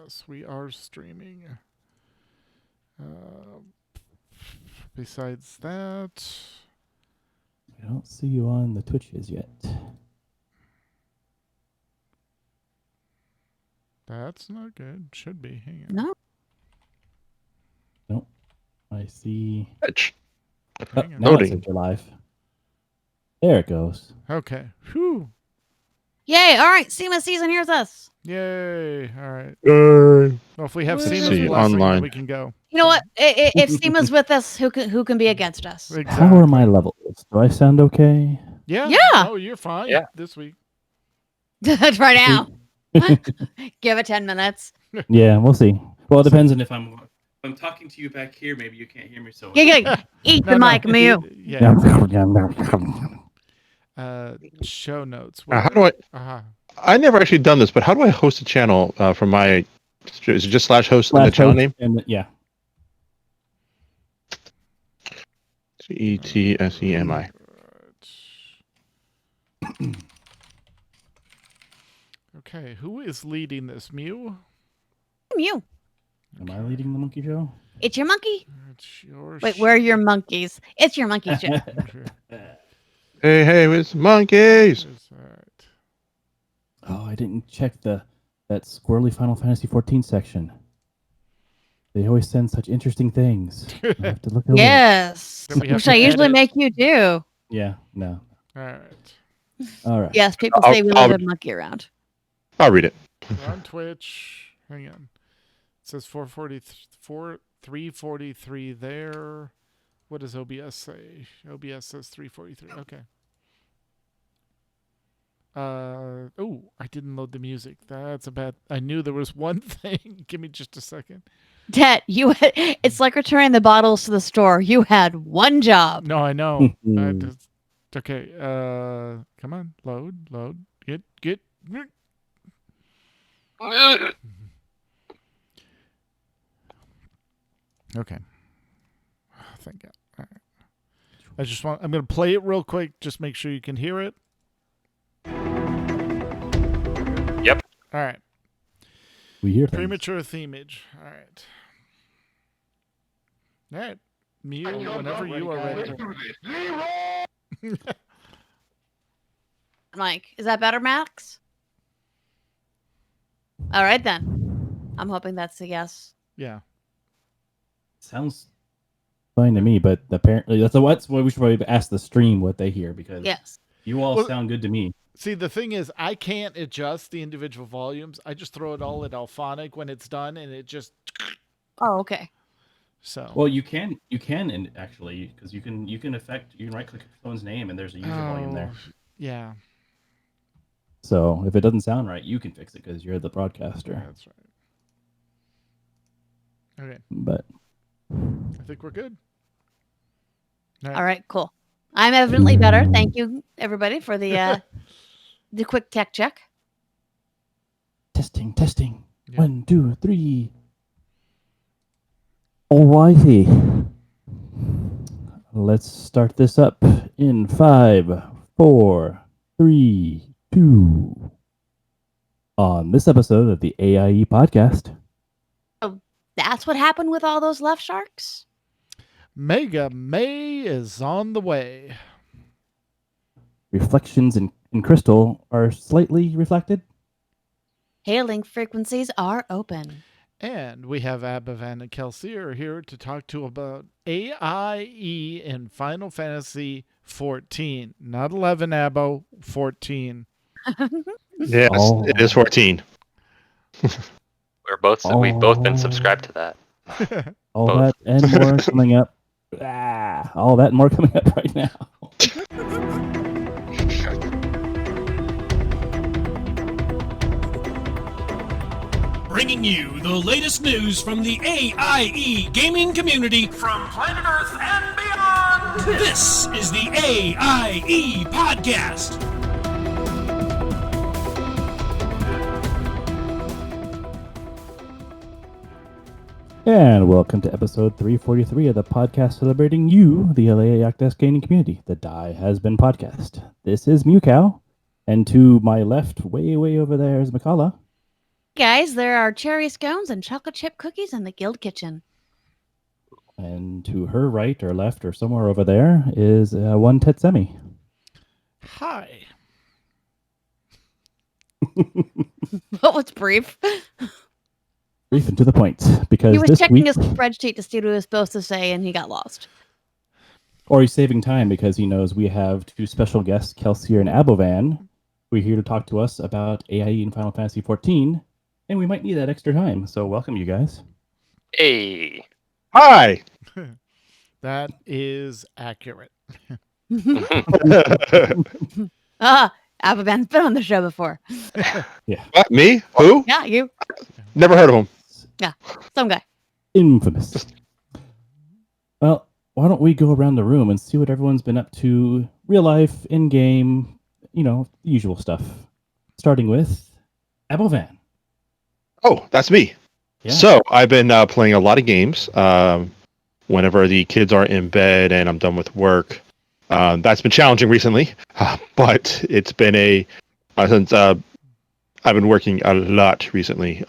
Yes, we are streaming. Besides that, I don't see you on the Twitches yet. that's not good. Should be. Hang on. No. Nope. I see. Twitch. Hang on. Now it Loading. says you're live. There it goes. Okay. Whew. Yay! All right, SEMA season. Here's us. Yay. All right. Yay. Well, if we have See Seema's you blessing, online. then we can go. You know what? If SEMA's with us, who can be against us? Exactly. How are my levels? Do I sound okay? Yeah. Yeah. Oh, you're fine. Yeah. This week. That's right now. Give it 10 minutes. Yeah, we'll see. Well, it depends on if I'm talking to you back here. Maybe you can't hear me so well. Yeah, eat the mic, Mew. Yeah. Show notes. How do I? Uh-huh. I never actually done this, but how do I host a channel from my? Is it just /host in the channel name? And yeah. CETSEMI. Okay, who is leading this? Mew? Mew. Am I leading the monkey show? It's your monkey. It's your Wait, where are your monkeys? It's your monkey show. Hey, it's monkeys. All right. Oh, I didn't check that squirrely Final Fantasy 14 section. They always send such interesting things. I have to look over it. Yes. Then we have Which to I usually edit. make you do. Yeah, no. All right. All right. Yes, people I'll- say we I'll- leave a monkey around. I'll read it. We're on Twitch. Hang on. It says 343 there. What does OBS say? OBS says 343. Okay. Oh, I didn't load the music. That's a bad. I knew there was one thing. Give me just a second. Dad, it's like returning the bottles to the store. You had one job. No, I know. Okay. Come on. Load. Get. Okay. Thank God. All right. I'm going to play it real quick. Just make sure you can hear it. Yep. All right. We hear things. Premature themage. All right. Mew, whenever you are ready. Mike, is that better, Max? All right, then. I'm hoping that's a yes. Yeah. Sounds fine to me, but apparently that's why we should probably ask the stream what they hear, because Yes. you all Well- sound good to me. See, the thing is, I can't adjust the individual volumes. I just throw it all at Alphonic when it's done, and it just Oh, okay. so. Well, you can and actually, because you can right click someone's name and there's a user volume there. Yeah, So if it doesn't sound right, you can fix it because you're the broadcaster. that's right. Okay, But I think we're good. All right, cool. I'm evidently better. Thank you, everybody, for the quick tech check. testing. Yeah. 1, 2, 3. Alrighty. Let's start this up in 5, 4, 3, 2. On this episode of the AIE Podcast. That's what happened with all those left sharks? Mega May is on the way. Reflections in crystal are slightly reflected. Hailing frequencies are open. And we have Abavan and Kelsey are here to talk to about AIE in Final Fantasy 14. Not 11, Abo, 14. Yes, Oh. it is 14. We've both been subscribed to that. All Both. that and more coming up. All that and more coming up right now. Bringing you the latest news from the AIE gaming community from planet Earth and beyond. This is the AIE Podcast. And welcome to episode 343 of the podcast celebrating you, the Aie Adopt-A-Pet gaming community. The Die Has Been podcast. This is Mewcow, and to my left, way over there is Mikala. guys, there are cherry scones and chocolate chip cookies in the guild kitchen. And to her right or left or somewhere over there is one Tetsemi. Hi. What was brief? Brief and to the point. Because He was this checking week, his spreadsheet to see what he was supposed to say, and he got lost. or he's saving time because he knows we have two special guests, Kelsier and Abovan, who are here to talk to us about AIE and Final Fantasy XIV, and we might need that extra time. So welcome, you guys. Hey. Hi. That is accurate. Abavan's been on the show before. What, me? Who? Yeah, you. Never heard of him. Some guy. Infamous. Well, why don't we go around the room and see what everyone's been up to, real life, in-game, the usual stuff. Starting with Abovan. Oh, that's me. Yeah. So I've been playing a lot of games. Whenever the kids are in bed and I'm done with work, that's been challenging recently. But it's been since I've been working a lot recently,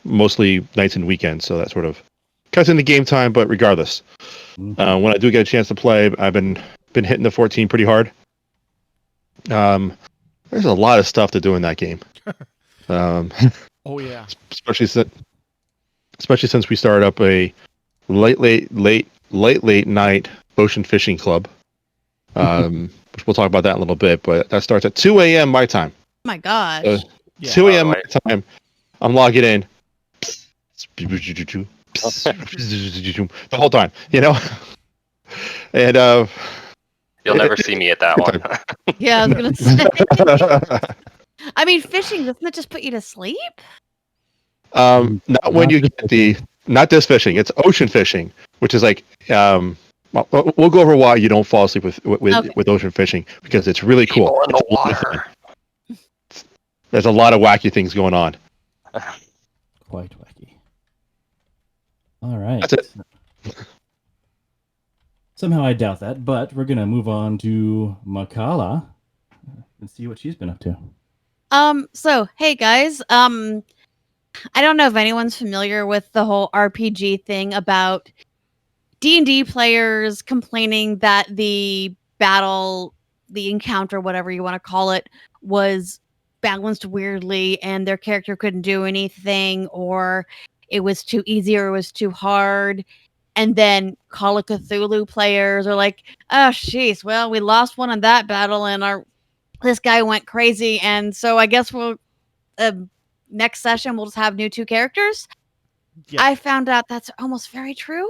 mostly nights and weekends. So that sort of cuts into game time. But regardless, when I do get a chance to play, I've been hitting the 14 pretty hard. There's a lot of stuff to do in that game. Oh yeah. Especially since we started up a late night ocean fishing club. Which we'll talk about that in a little bit, but that starts at 2 a.m. my time. Oh my gosh. 2 a.m. my time. I'm logging in. The whole time, And You'll never see me at that one. Yeah, I was gonna say. I mean, fishing doesn't it just put you to sleep? Not when you get not this fishing. It's ocean fishing, which is like we'll go over why you don't fall asleep with ocean fishing, because it's really cool. People in the water. There's a lot of wacky things going on. Quite wacky. All right. That's it. Somehow I doubt that, but we're going to move on to Makala and see what she's been up to. So hey guys, I don't know if anyone's familiar with the whole RPG thing about D&D players complaining that the battle, the encounter, whatever you want to call it, was balanced weirdly and their character couldn't do anything, or it was too easy or it was too hard. And then Call of Cthulhu players are like, oh, jeez, well, we lost one in that battle and this guy went crazy. And so I guess we'll next session, we'll just have new 2 characters. Yeah. I found out that's almost very true.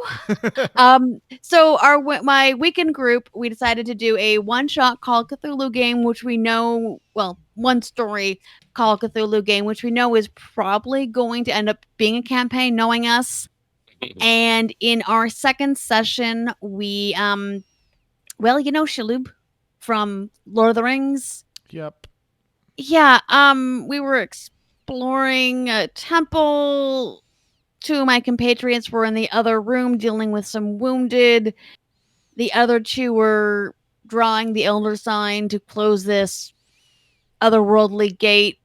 So my weekend group, we decided to do a one-shot Call of Cthulhu game, which we know, well, one story Call of Cthulhu game, which we know is probably going to end up being a campaign, knowing us. And in our second session, we, Shalhoub from Lord of the Rings. Yep. Yeah, we were exploring a temple. 2 of my compatriots were in the other room dealing with some wounded. The other 2 were drawing the Elder Sign to close this otherworldly gate.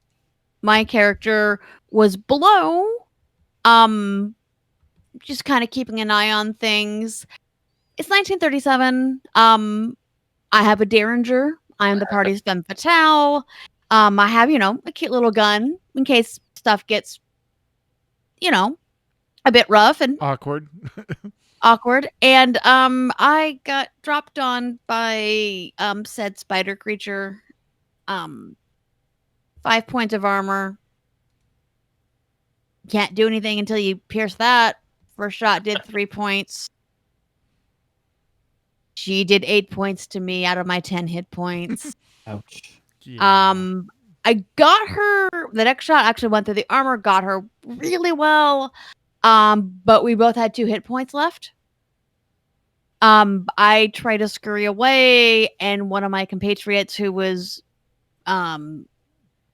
My character was below, just kind of keeping an eye on things. It's 1937. I have a Derringer. I am the party's femme fatale. I have, a cute little gun in case stuff gets, a bit rough and awkward. And I got dropped on by said spider creature. 5 points of armor. Can't do anything until you pierce that. First shot did 3 points. She did 8 points to me out of my 10 hit points. Ouch. Yeah. I got her. The next shot actually went through the armor, got her really well. But we both had 2 hit points left. I tried to scurry away, and one of my compatriots who was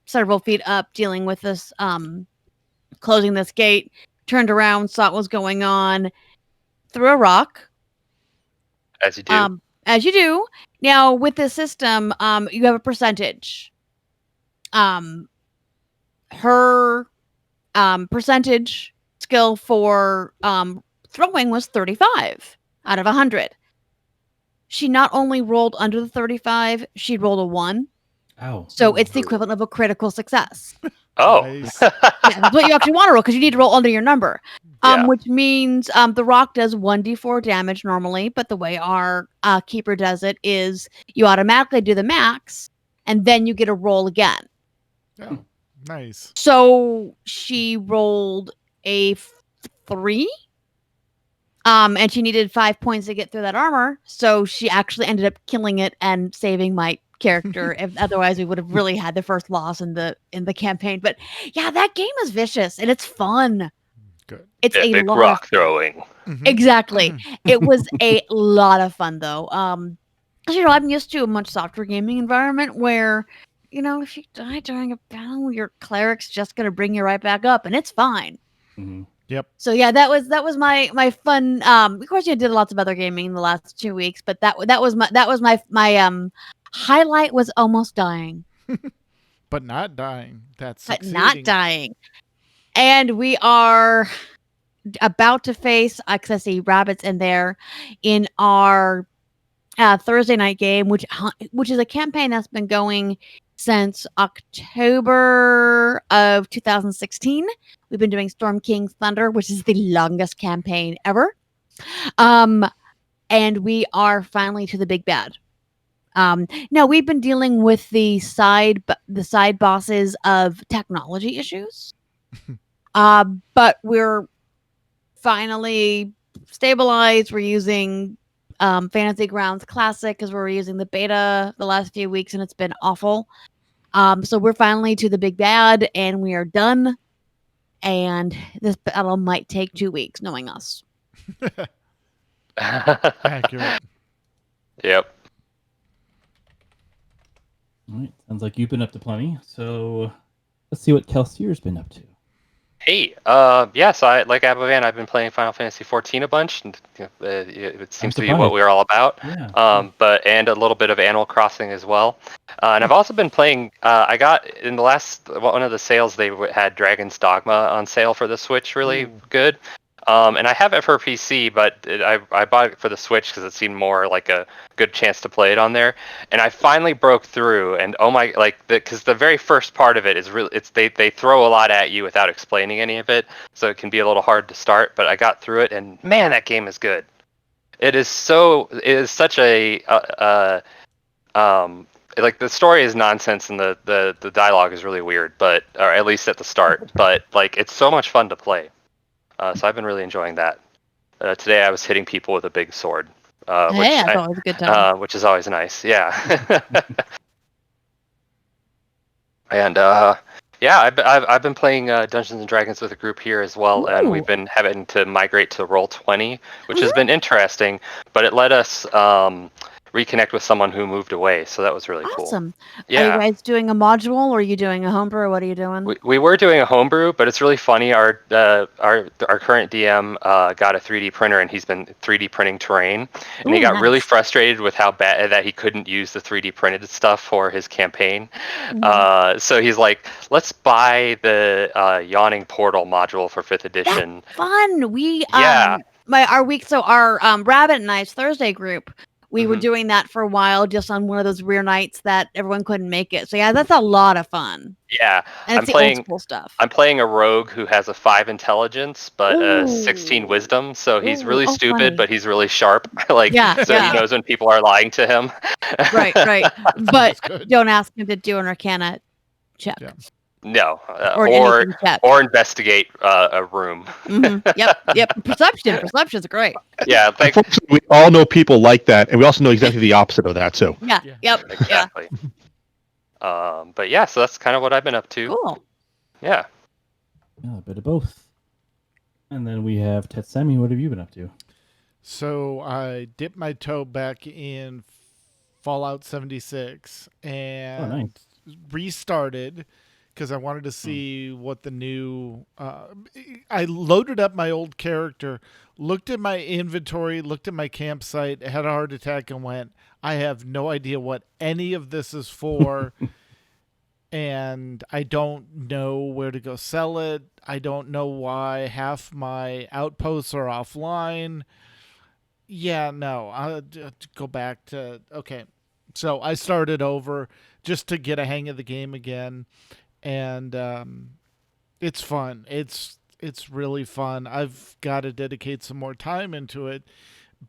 several feet up dealing with this closing this gate turned around, saw what was going on, threw a rock. As you do. As you do. Now, with this system, you have a percentage. Her percentage skill for throwing was 35 out of 100. She not only rolled under the 35, she rolled a 1. Ow. So it's the equivalent of a critical success. Oh. Nice. Yeah, that's what you actually want to roll because you need to roll under your number. Yeah. Which means the rock does 1d4 damage normally, but the way our keeper does it is you automatically do the max, and then you get a roll again. Oh, nice. So she rolled a 3. And she needed 5 points to get through that armor, so she actually ended up killing it and saving my character. If otherwise, we would have really had the first loss in the campaign. But yeah, that game is vicious and it's fun. Good. It's a Epic lot rock of throwing. exactly. It was a lot of fun though. 'Cause, I'm used to a much softer gaming environment where, if you die during a battle, your cleric's just gonna bring you right back up, and it's fine. Mm-hmm. Yep. So yeah, that was my fun. Of course, I did lots of other gaming in the last 2 weeks, but that was my highlight was almost dying, But not dying. That's but succeeding. not dying. And we are about to face, because I see rabbits in there, in our Thursday night game, which is a campaign that's been going since October of 2016. We've been doing Storm King's Thunder, which is the longest campaign ever. And we are finally to the big bad. Now we've been dealing with the side bosses of technology issues. But we're finally stabilized. We're using Fantasy Grounds Classic because we're using the beta the last few weeks and it's been awful. So we're finally to the big bad and we are done. And this battle might take 2 weeks, knowing us. Accurate. Yep. All right. Sounds like you've been up to plenty. So let's see what Kelsier's been up to. Hey, so like Abavan, I've been playing Final Fantasy 14 a bunch, and it seems to be what we're all about. Yeah. And a little bit of Animal Crossing as well. And I've also been playing. I got in the last one of the sales they had Dragon's Dogma on sale for the Switch, really good. And I have it for PC, but I bought it for the Switch because it seemed more like a good chance to play it on there. And I finally broke through, and because the very first part of it is really, they throw a lot at you without explaining any of it, so it can be a little hard to start. But I got through it, and man, that game is good. It is such a like the story is nonsense and the dialogue is really weird, or at least at the start. But like it's so much fun to play. So I've been really enjoying that. Today I was hitting people with a big sword, That's always a good time. which is always nice. Yeah. And I've been playing Dungeons and Dragons with a group here as well, and we've been having to migrate to Roll20, which has been interesting. But it let us reconnect with someone who moved away, so that was really cool. Awesome. Yeah. Are you guys doing a module, or are you doing a homebrew, or what are you doing? We were doing a homebrew, but it's really funny. Our current DM got a 3D printer, and he's been 3D printing terrain, and he got really frustrated with how bad that he couldn't use the 3D printed stuff for his campaign. So he's like, let's buy the Yawning Portal module for 5th edition. That's fun. We Yeah. our Rabbit and I's Thursday group. We were doing that for a while, just on one of those rare nights that everyone couldn't make it. So yeah, that's a lot of fun. Yeah, And it's the old school stuff. I'm playing a rogue who has a 5 intelligence, but a 16 wisdom. So he's really stupid, funny. but he's really sharp. He knows when people are lying to him. Right. But don't ask him to do an Arcana check. Yeah. No, Or anything check. or investigate a room. Yep. Perception's great. Yeah, Unfortunately, we all know people like that, and we also know exactly the opposite of that. So Yeah. Yep. exactly. But yeah, so that's kind of what I've been up to. Cool. Yeah. Yeah, a bit of both. And then we have Tetsemi. What have you been up to? So I dipped my toe back in Fallout 76 and restarted because I wanted to see what the new... I loaded up my old character, looked at my inventory, looked at my campsite, had a heart attack and went, I have no idea what any of this is for. and I don't know where to go sell it. I don't know why half my outposts are offline. Yeah, no, I'll go back to okay. So I started over just to get a hang of the game again, and it's fun. It's really fun. I've got to dedicate some more time into it,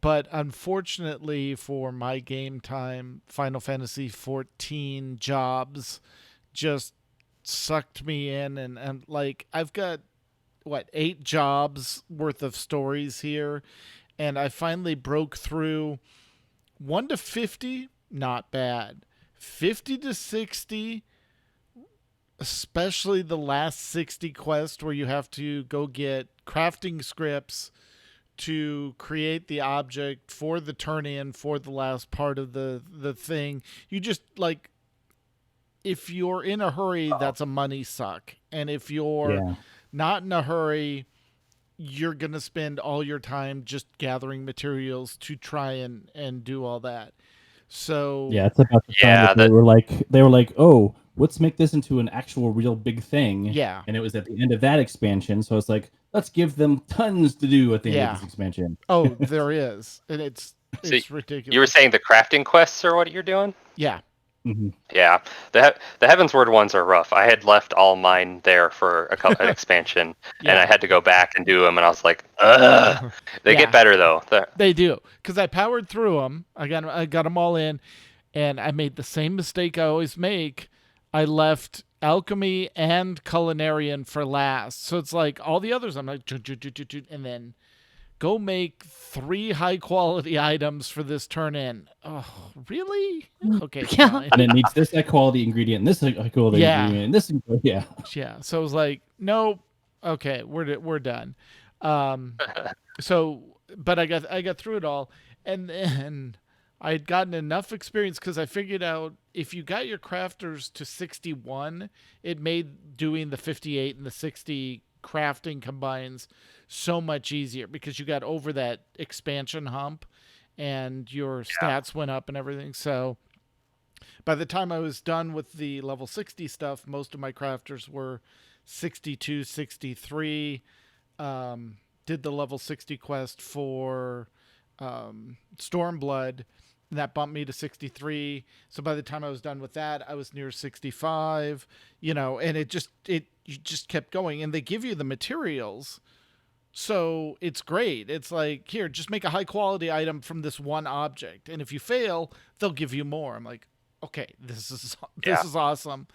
but unfortunately for my game time, Final Fantasy 14 jobs just sucked me in, and like I've got what 8 jobs worth of stories here, and I finally broke through 1 to 50, not bad. 50 to 60, especially the last 60 quest where you have to go get crafting scripts to create the object for the turn in for the last part of the thing. You just like if you're in a hurry, that's a money suck. And if you're not in a hurry, you're going to spend all your time just gathering materials to try and do all that. So yeah, it's about the time that they were like, oh, let's make this into an actual real big thing. Yeah. And it was at the end of that expansion, so it's like, let's give them tons to do at the end of this expansion. Oh, there is. And it's ridiculous. You were saying the crafting quests are what you're doing? Yeah. Mm-hmm. Yeah, the Heavensward ones are rough. I had left all mine there for an expansion, and I had to go back and do them, and I was like, ugh. They get better though. They do, because I powered through them. I got them all in, and I made the same mistake I always make. I left alchemy and culinarian for last, so it's like all the others. I'm like, and then go make 3 high quality items for this turn in. Oh, really? Okay. Fine. And it needs this high quality ingredient, and this high quality ingredient, and this. Yeah. So I was like, nope. Okay, we're done. So, but I got through it all, and then I had gotten enough experience because I figured out if you got your crafters to 61, it made doing the 58 and the 60 crafting combines so much easier because you got over that expansion hump and your stats went up and everything. So by the time I was done with the level 60 stuff, most of my crafters were 62, 63. Did the level 60 quest for Stormblood, and that bumped me to 63. So by the time I was done with that, I was near 65, and you just kept going, and they give you the materials. So it's great. It's like, here, just make a high quality item from this one object. And if you fail, they'll give you more. I'm like, okay, this is awesome.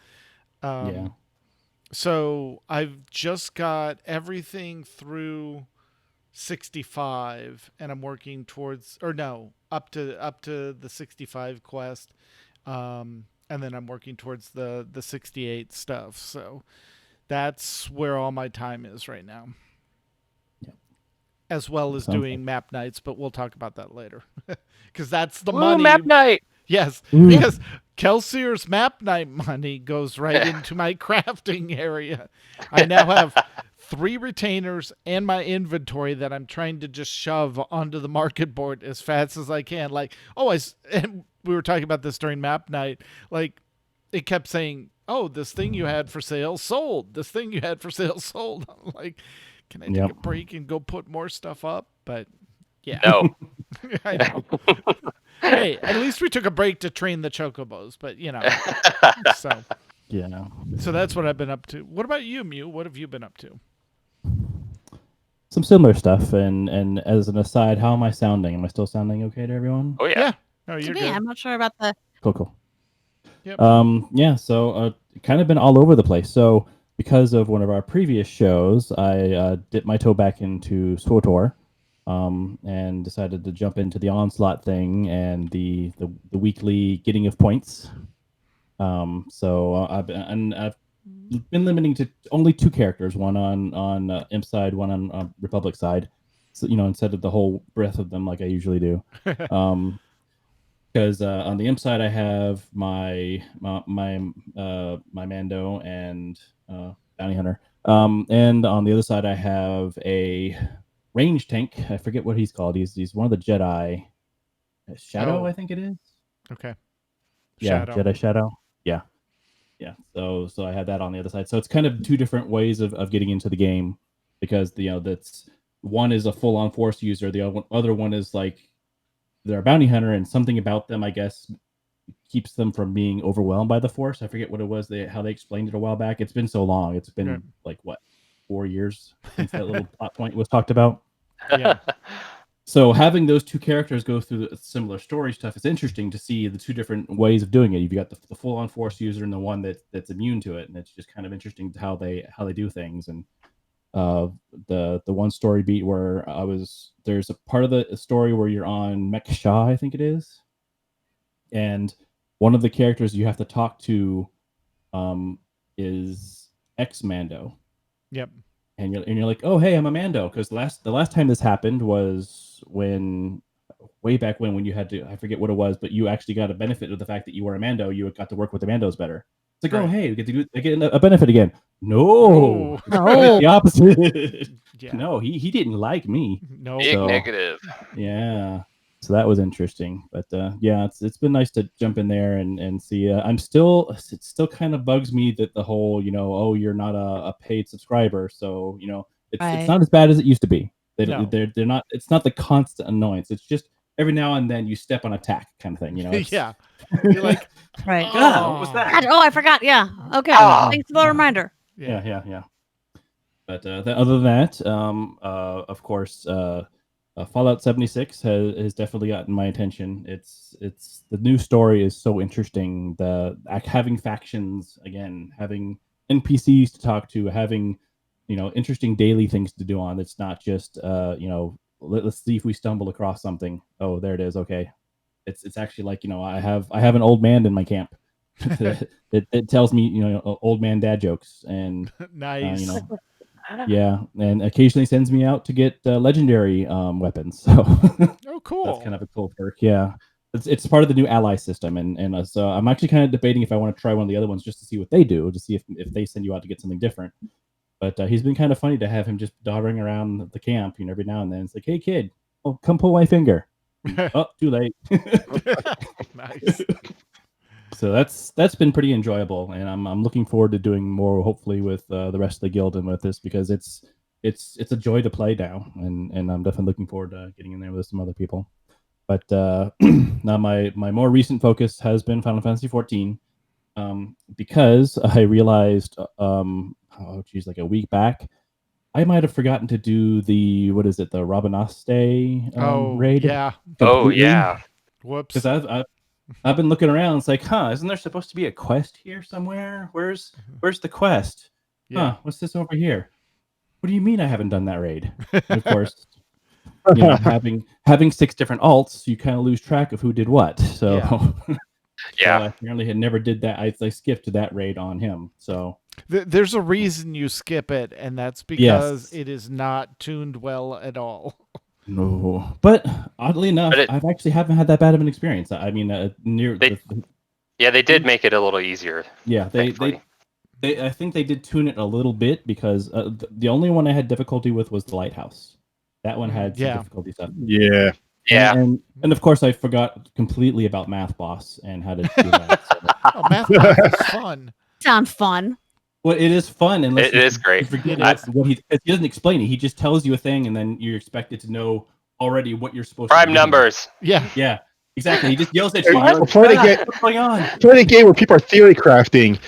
So I've just got everything through 65, and I'm working towards, up to the 65 quest. And then I'm working towards the 68 stuff. So that's where all my time is right now. As well as doing map nights, but we'll talk about that later. Because that's the money. Map night! Yes, because Kelsier's map night money goes right into my crafting area. I now have 3 retainers and my inventory that I'm trying to just shove onto the market board as fast as I can. Like, and we were talking about this during map night. Like, it kept saying, oh, this thing you had for sale sold. This thing you had for sale sold. I'm like, can I take a break and go put more stuff up? But yeah. No. I know. Hey, at least we took a break to train the chocobos, but so. Yeah. So that's what I've been up to. What about you, Mew? What have you been up to? Some similar stuff, and as an aside, how am I sounding? Am I still sounding okay to everyone? Oh yeah. No, you're To me, good. I'm not sure about the. Cool. Yep. So kind of been all over the place. So because of one of our previous shows, I dipped my toe back into SWTOR, and decided to jump into the Onslaught thing and the weekly getting of points. So I've been limiting to only 2 characters, one on Imp side, one on Republic side. So instead of the whole breadth of them like I usually do. Because on the Imp side I have my Mando and Bounty Hunter, and on the other side I have a range tank. I forget what he's called. He's one of the Jedi. Shadow, I think it is. Okay. Yeah, Shadow. Jedi Shadow. Yeah. Yeah. So I had that on the other side. So it's kind of two different ways of getting into the game, because that's one is a full-on Force user, the other one is like they're a bounty hunter, and something about them, I guess, keeps them from being overwhelmed by the Force. I forget what it was, how they explained it a while back. It's been so long. It's been like what, 4 years since that little plot point was talked about. Yeah. So having those two characters go through the similar story stuff is interesting to see the two different ways of doing it. You've got the full-on Force user and the one that's immune to it, and it's just kind of interesting how they do things. And the one story beat where there's a part of the story where you're on Mech Shah, I think it is, and one of the characters you have to talk to is ex-Mando. Yep. And you're like, oh hey, I'm a Mando, because the last time this happened was way back when you had to, I forget what it was, but you actually got a benefit of the fact that you were a Mando. You got to work with the Mandos better. It's like, oh hey, I get a benefit again. No, the opposite. Yeah. No, he didn't like me. No. Big negative. Yeah. So that was interesting, but yeah, it's been nice to jump in there and see. It still kind of bugs me that the whole, oh, you're not a paid subscriber, so it's not as bad as it used to be. They're not. It's not the constant annoyance. It's just every now and then you step on a tack kind of thing. Yeah. You're like, right. God, what was that? Oh, I forgot. Yeah. Okay. Thanks for the reminder. Yeah. But other than that, of course, Fallout 76 has definitely gotten my attention. It's the new story is so interesting. Having factions again, having NPCs to talk to, having interesting daily things to do on. It's not just let's see if we stumble across something. Oh, there it is. Okay, it's actually like I have an old man in my camp. it tells me old man dad jokes, and nice. Yeah, and occasionally sends me out to get legendary weapons. So oh, cool. That's kind of a cool perk. Yeah, it's part of the new ally system, and so I'm actually kind of debating if I want to try one of the other ones just to see what they do, to see if they send you out to get something different. But he's been kind of funny to have him just doddering around the camp, every now and then. It's like, hey kid, oh come pull my finger. Oh, too late. Nice. So that's been pretty enjoyable, and I'm looking forward to doing more, hopefully, with the rest of the guild and with this, because it's a joy to play now, and I'm definitely looking forward to getting in there with some other people. But now my more recent focus has been Final Fantasy XIV, because I realized like a week back, I might have forgotten to do the Robinaste raid. Yeah. Completely. Oh yeah. Whoops. Because I've been looking around. It's like, isn't there supposed to be a quest here somewhere? Where's the quest? Yeah. What's this over here? What do you mean I haven't done that raid? And of course, having 6 different alts, you kind of lose track of who did what. So yeah. So I apparently had never did that. I skipped that raid on him. So there's a reason you skip it, and that's because it is not tuned well at all. No, but oddly enough, I've actually haven't had that bad of an experience. I mean, they did make it a little easier. Yeah, they I think they did tune it a little bit, because the only one I had difficulty with was the lighthouse. That one had some difficulty stuff. Yeah. And of course I forgot completely about Math Boss and how to do that. So. Math Boss is fun. Sounds fun. Well, it is fun, and it is great. Forget what he doesn't explain it. He just tells you a thing, and then you're expected to know already what you're supposed to do. Prime numbers. Yeah. Exactly. He just yells at you. What's going on? Play a game where people are theory crafting.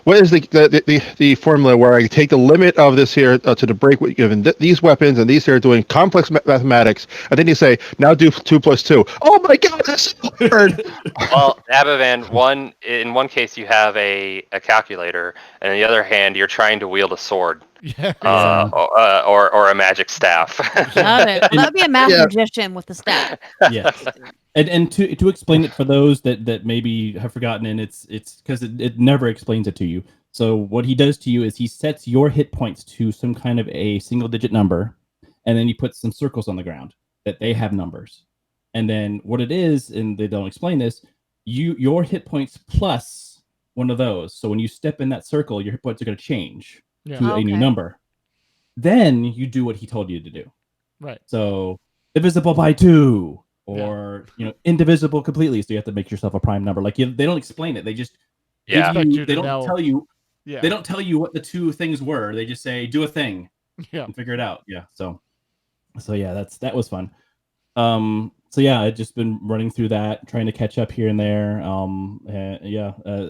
What is the formula where I take the limit of this here to the break given these weapons, and these here are doing complex mathematics, and then you say now do 2 + 2. Oh my God, that's so hard. Well, Abavan, in one case you have a calculator, and in the other hand you're trying to wield a sword. Yeah. Or a magic staff. Got it. Well, that would be a math magician with the staff. Yes. And to explain it for those that maybe have forgotten, and it's because it never explains it to you. So what he does to you is he sets your hit points to some kind of a single digit number, and then he puts some circles on the ground that they have numbers. And then what it is, and they don't explain this, your hit points plus one of those. So when you step in that circle, your hit points are going to change to a new number. Then you do what he told you to do. Right. So divisible by 2. Or indivisible completely, so you have to make yourself a prime number. Like they don't explain it; they just Yeah. They don't tell you. Yeah. They don't tell you what the two things were. They just say do a thing and figure it out. Yeah. So yeah, that was fun. So yeah, I've just been running through that, trying to catch up here and there.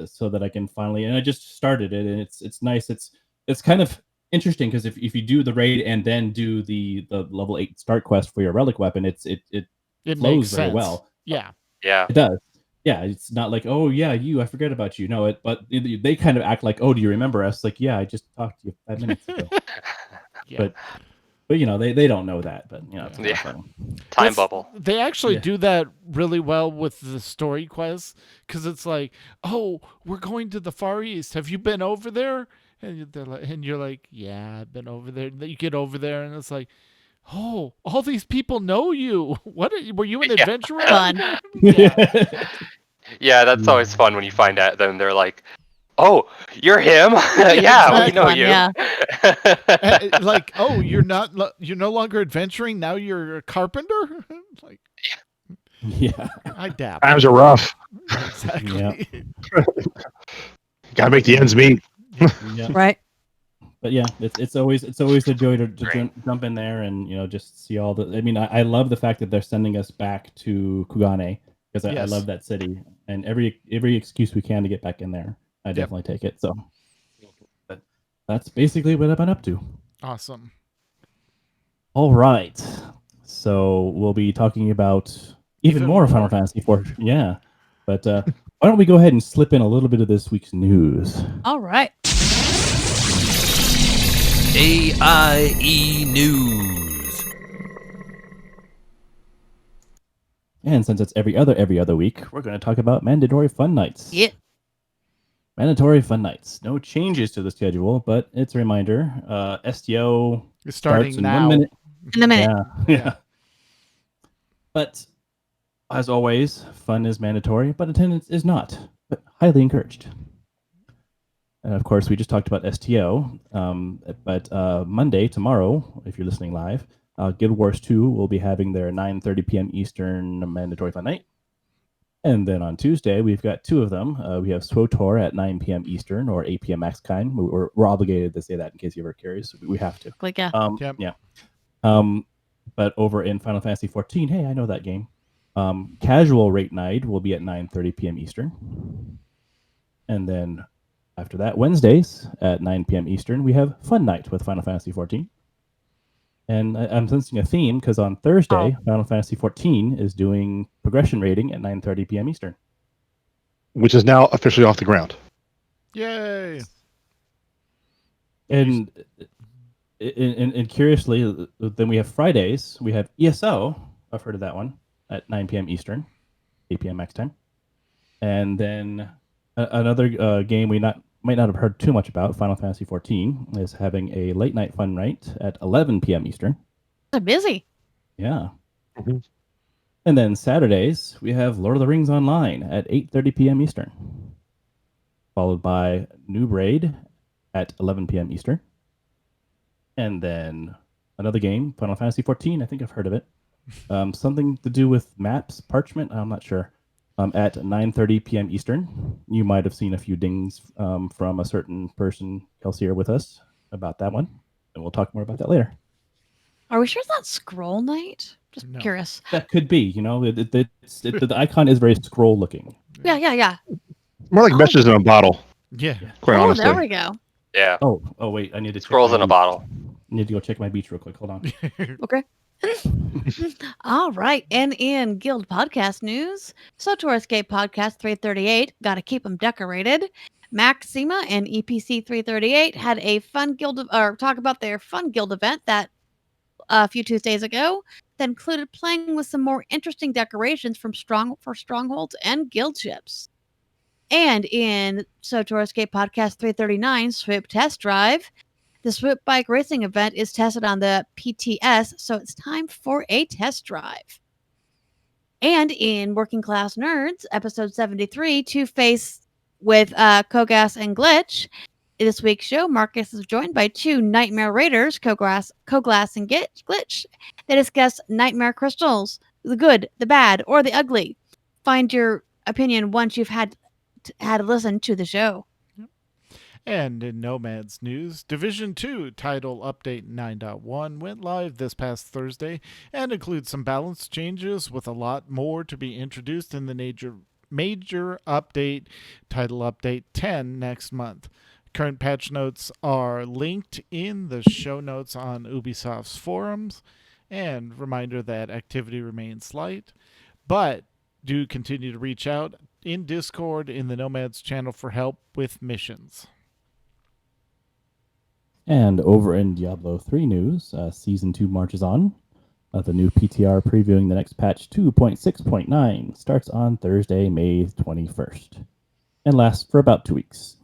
So that I can finally, and I just started it, and it's nice. It's kind of interesting because if you do the raid and then do the level 8 start quest for your relic weapon, it flows very well. Yeah. It does. Yeah, it's not like, oh yeah, I forget about you. No, but they kind of act like, oh, do you remember us? Like, yeah, I just talked to you 5 minutes ago. Yeah. But they don't know that. But it's Yeah. funny. Time bubble. They actually do that really well with the story quests because it's like, oh, we're going to the Far East. Have you been over there? And you're like, yeah, I've been over there. And then you get over there, and it's like, oh, all these people know you. What were you an adventurer? Fun. Yeah, that's always fun when you find out. Then they're like, "Oh, you're him? Yeah, we know fun, you." yeah. Like, oh, you're no longer adventuring. Now you're a carpenter. Like, Yeah. I dab. Times are rough. Exactly. Yeah. Gotta make the ends meet. Yeah. Right. But yeah, it's always a joy to jump in there and just see all the. I mean, I love the fact that they're sending us back to Kugane because I love that city, and every excuse we can to get back in there, I definitely take it. So, but that's basically what I've been up to. Awesome. All right, so we'll be talking about even more Final Fantasy IV. Yeah, but why don't we go ahead and slip in a little bit of this week's news? All right. AIE News. And since it's every other week, we're going to talk about mandatory fun nights. Yeah. Mandatory fun nights. No changes to the schedule, but it's a reminder. STO It's starting starts in now. 1 minute. In a minute. Yeah. But as always, fun is mandatory, but attendance is not, but highly encouraged. And of course, we just talked about STO, but Monday, tomorrow, if you're listening live, Guild Wars 2 will be having their 9:30 p.m. Eastern mandatory fun night. And then on Tuesday, we've got two of them. We have SWOTOR at 9 p.m. Eastern or 8 p.m. Max Kind. We're obligated to say that in case you were curious. We have to. Like, yeah. Yeah. But over in Final Fantasy 14, hey, I know that game. Casual rate night will be at 9:30 p.m. Eastern. And then after that, Wednesdays at 9 p.m. Eastern, we have Fun Night with Final Fantasy 14. And I'm sensing a theme because on Thursday, Final Fantasy 14 is doing progression rating at 9:30 p.m. Eastern. Which is now officially off the ground. Yay. And curiously, then we have Fridays. We have ESO. I've heard of that one at 9 p.m. Eastern, 8 p.m. Max time. And then another game we might not have heard too much about, Final Fantasy 14, is having a late night fun night at 11 p.m. Eastern. They're busy. Yeah. Mm-hmm. And then Saturdays, we have Lord of the Rings Online at 8:30 p.m. Eastern, followed by Noob Raid at 11 p.m. Eastern. And then another game, Final Fantasy 14, I think I've heard of it. Something to do with maps, parchment, I'm not sure. At 9:30 p.m. Eastern. You might have seen a few dings from a certain person, Kelsier, with us about that one. And we'll talk more about that later. Are we sure it's not Scroll Night? Just curious. That could be, the icon is very scroll looking. Yeah. More like messages in a bottle, Yeah. quite honestly. There we go. Yeah. Oh, wait, I need to Scrolls in a bottle. I need to go check my beach real quick. Hold on. Okay. All right. And in Guild Podcast news, SWTOR Escape Podcast 338, gotta keep them decorated. Maxima and EPC 338 had a fun talk about their fun guild event that a few Tuesdays ago that included playing with some more interesting decorations for strongholds and guild ships. And in SWTOR Escape Podcast 339, Swoop Test Drive, the Swoop Bike Racing event is tested on the PTS, so it's time for a test drive. And in Working Class Nerds, episode 73, Two-Face with Kogas and Glitch. In this week's show, Marcus is joined by two Nightmare Raiders, Koglass and Glitch. They discuss Nightmare Crystals, the good, the bad, or the ugly. Find your opinion once you've had had listened to the show. And in Nomad's news, Division 2 title update 9.1 went live this past Thursday and includes some balance changes with a lot more to be introduced in the major update, title update 10 next month. Current patch notes are linked in the show notes on Ubisoft's forums, and reminder that activity remains light, but do continue to reach out in Discord in the Nomads channel for help with missions. And over in Diablo 3 news, Season 2 marches on. The new PTR previewing the next patch 2.6.9 starts on Thursday, May 21st, and lasts for about 2 weeks.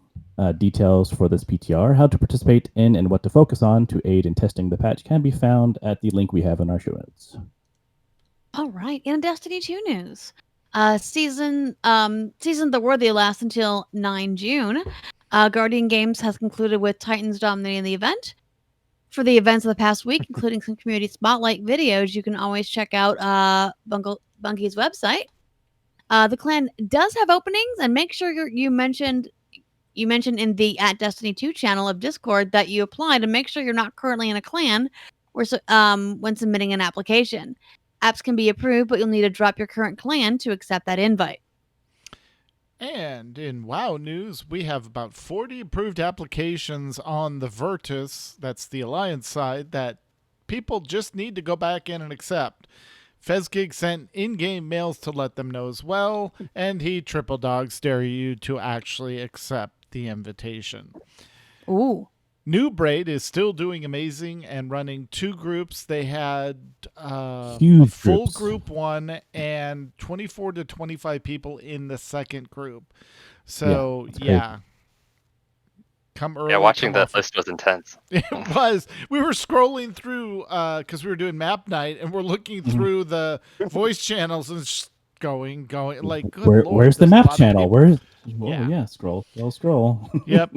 Details for this PTR, how to participate in, and what to focus on to aid in testing the patch can be found at the link we have in our show notes. All right, in Destiny 2 news, season The Worthy lasts until 9 June. Guardian Games has concluded with Titans dominating the event. For the events of the past week, including some community spotlight videos, you can always check out Bungie's website. The clan does have openings, and make sure you mentioned in the @Destiny 2 channel of Discord that you apply to make sure you're not currently in a clan when submitting an application. Apps can be approved, but you'll need to drop your current clan to accept that invite. And in WoW news, we have about 40 approved applications on the Virtus, that's the Alliance side, that people just need to go back in and accept. Fezgig sent in-game mails to let them know as well, and he triple dogs dare you to actually accept the invitation. Ooh. New Braid is still doing amazing and running 2 groups. They had a Huge full groups. group 1 and 24 to 25 people in the second group. So, yeah. Come early. Yeah, watching come that often. list was intense. It was. We were scrolling through because we were doing map night, and we're looking through the voice channels and just going like, good Lord, where's the there's a map lot of channel? people. Yeah, scroll. Yep.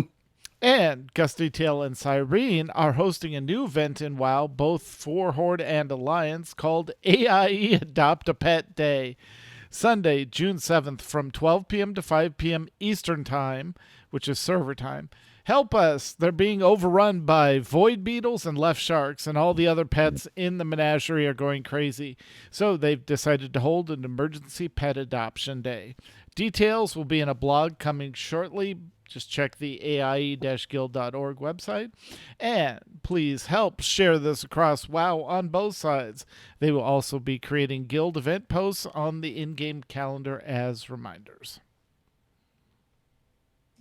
And Gusty Tail and Cyrene are hosting a new event in WoW, both for Horde and Alliance, called AIE Adopt-A-Pet Day. Sunday, June 7th, from 12 p.m. to 5 p.m. Eastern Time, which is server time. Help us. They're being overrun by void beetles and left sharks, and all the other pets in the menagerie are going crazy. So they've decided to hold an emergency pet adoption day. Details will be in a blog coming shortly. Just check the AIE-guild.org website. And please help share this across WoW on both sides. They will also be creating guild event posts on the in-game calendar as reminders.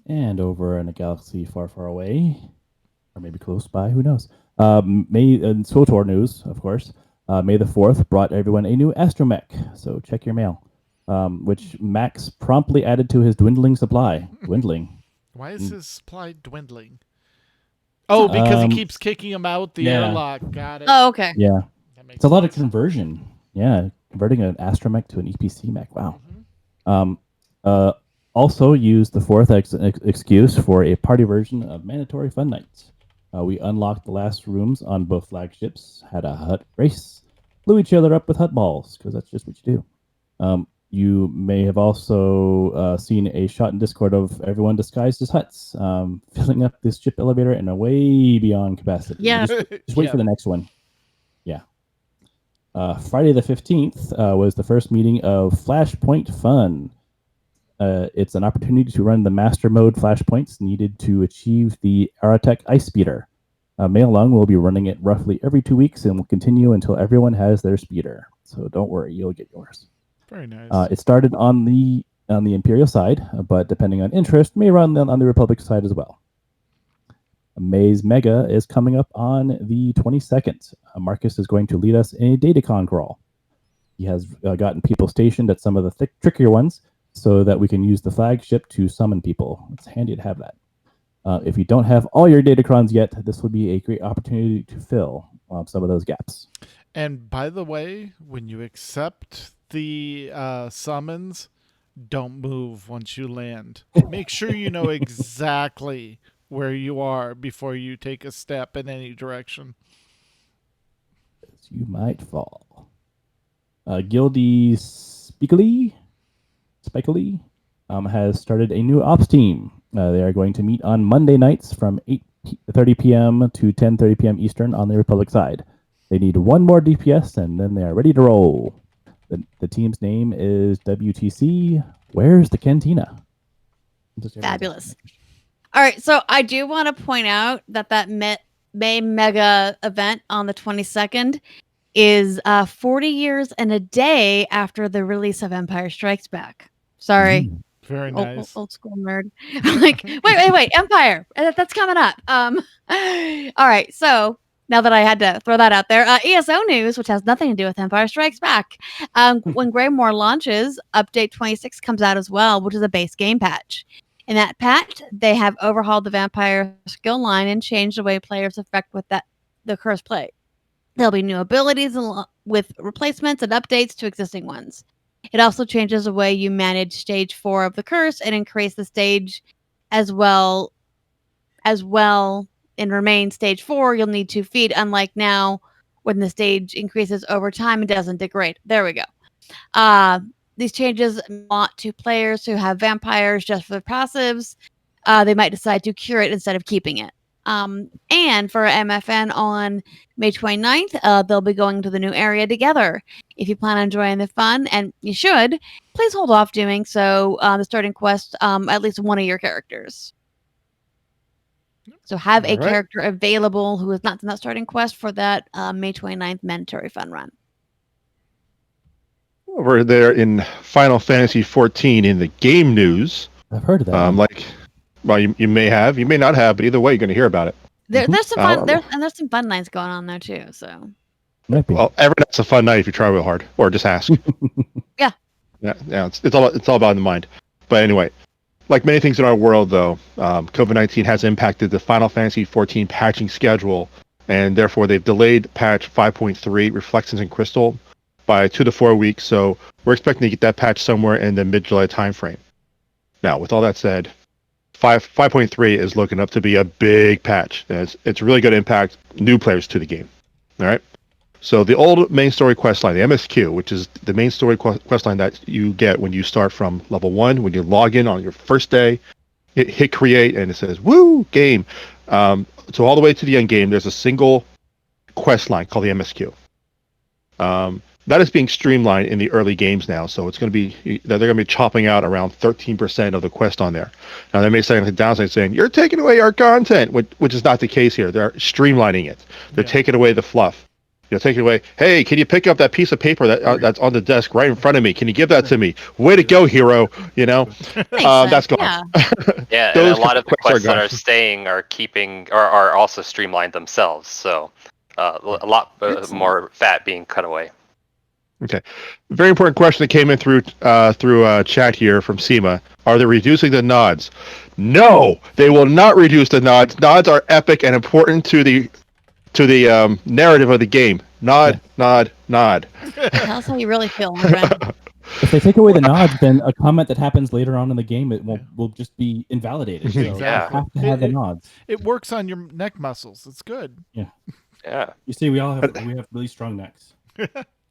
And over in a galaxy far, far away, or maybe close by, who knows? SWTOR news, of course. May the 4th brought everyone a new astromech, so check your mail. Which Max promptly added to his dwindling supply. Why is his supply dwindling? Oh, because he keeps kicking him out the airlock. Got it. Oh, okay. Yeah. It's a lot of conversion. Yeah, converting an astromech to an EPC mech. Wow. Also used the 4th excuse for a party version of Mandatory Fun Nights. We unlocked the last rooms on both flagships, had a hut race, blew each other up with hut balls, because that's just what you do. You may have also seen a shot in Discord of everyone disguised as huts, filling up this ship elevator and are way beyond capacity. Yeah. Just wait for the next one. Yeah. Friday the 15th was the first meeting of Flashpoint Fun. It's an opportunity to run the master mode flashpoints needed to achieve the Aratech Ice Speeder. Mailung will be running it roughly every 2 weeks and will continue until everyone has their speeder. So don't worry, you'll get yours. Very nice. It started on the Imperial side, but depending on interest, may run on the Republic side as well. May's Mega is coming up on the 22nd. Marcus is going to lead us in a datacon crawl. He has gotten people stationed at some of the trickier ones so that we can use the flagship to summon people. It's handy to have that. If you don't have all your datacrons yet, this will be a great opportunity to fill some of those gaps. And by the way, when you accept the summons, don't move once you land. Make sure you know exactly where you are before you take a step in any direction. You might fall. Gildy Spikely has started a new ops team. They are going to meet on Monday nights from 8:30 p.m. to 10:30 p.m. Eastern on the Republic side. They need one more DPS, and then they are ready to roll. The team's name is WTC. Where's the Cantina? Fabulous. All right, so I do want to point out that May Mega event on the 22nd is 40 years and a day after the release of Empire Strikes Back. Sorry. Very nice. Old school nerd. Like, wait, Empire. That's coming up. All right, so now that I had to throw that out there, ESO news, which has nothing to do with Empire Strikes Back. When Greymoor launches, Update 26 comes out as well, which is a base game patch. In that patch, they have overhauled the vampire skill line and changed the way players affect with the curse play. There'll be new abilities with replacements and updates to existing ones. It also changes the way you manage stage 4 of the curse and increase the stage as well and remain stage 4. You'll need 2 feet, unlike now when the stage increases over time and doesn't degrade. There we go. These changes want to players who have vampires just for the passives. They might decide to cure it instead of keeping it. And for MFN on May 29th, they'll be going to the new area together. If you plan on enjoying the fun, and you should, please hold off doing so. The starting quest, at least one of your characters. So have a character available who is not in that starting quest for that May 29th mandatory fun run. Over there in Final Fantasy 14 in the game news. I've heard of that. Well, you may have, you may not have, but either way, you're going to hear about it. There's some fun. There's some fun nights going on there too. So. Well, every night's a fun night if you try real hard, or just ask. Yeah. Yeah. It's all about in the mind. But anyway, like many things in our world, though, COVID-19 has impacted the Final Fantasy 14 patching schedule, and therefore they've delayed patch 5.3 Reflections in Crystal by 2 to 4 weeks. So we're expecting to get that patch somewhere in the mid-July timeframe. Now, with all that said, 5.3 is looking up to be a big patch. It's really going to impact new players to the game. All right. So the old main story quest line, the MSQ, which is the main story quest line that you get when you start from level 1, when you log in on your first day, hit create, and it says, woo, game. So all the way to the end game, there's a single quest line called the MSQ. That is being streamlined in the early games now, so they're going to be chopping out around 13% of the quest on there. Now they may say on the downside saying, you're taking away our content, which is not the case here. They're streamlining it. They're taking away the fluff. Taking away, hey, can you pick up that piece of paper that's on the desk right in front of me? Can you give that to me? Way to go, hero. That's gone. Yeah, and a lot of the quests that are staying are keeping or are also streamlined themselves, so a lot more fat being cut away. Okay. Very important question that came in through chat here from Seema. Are they reducing the nods? No, they will not reduce the nods. Nods are epic and important to the narrative of the game. Nod. Tell us how you really feel, my friend. If they take away the nods, then a comment that happens later on in the game will just be invalidated. So Exactly. you have to have the nods. It works on your neck muscles. It's good. Yeah. Yeah. You see, we have really strong necks.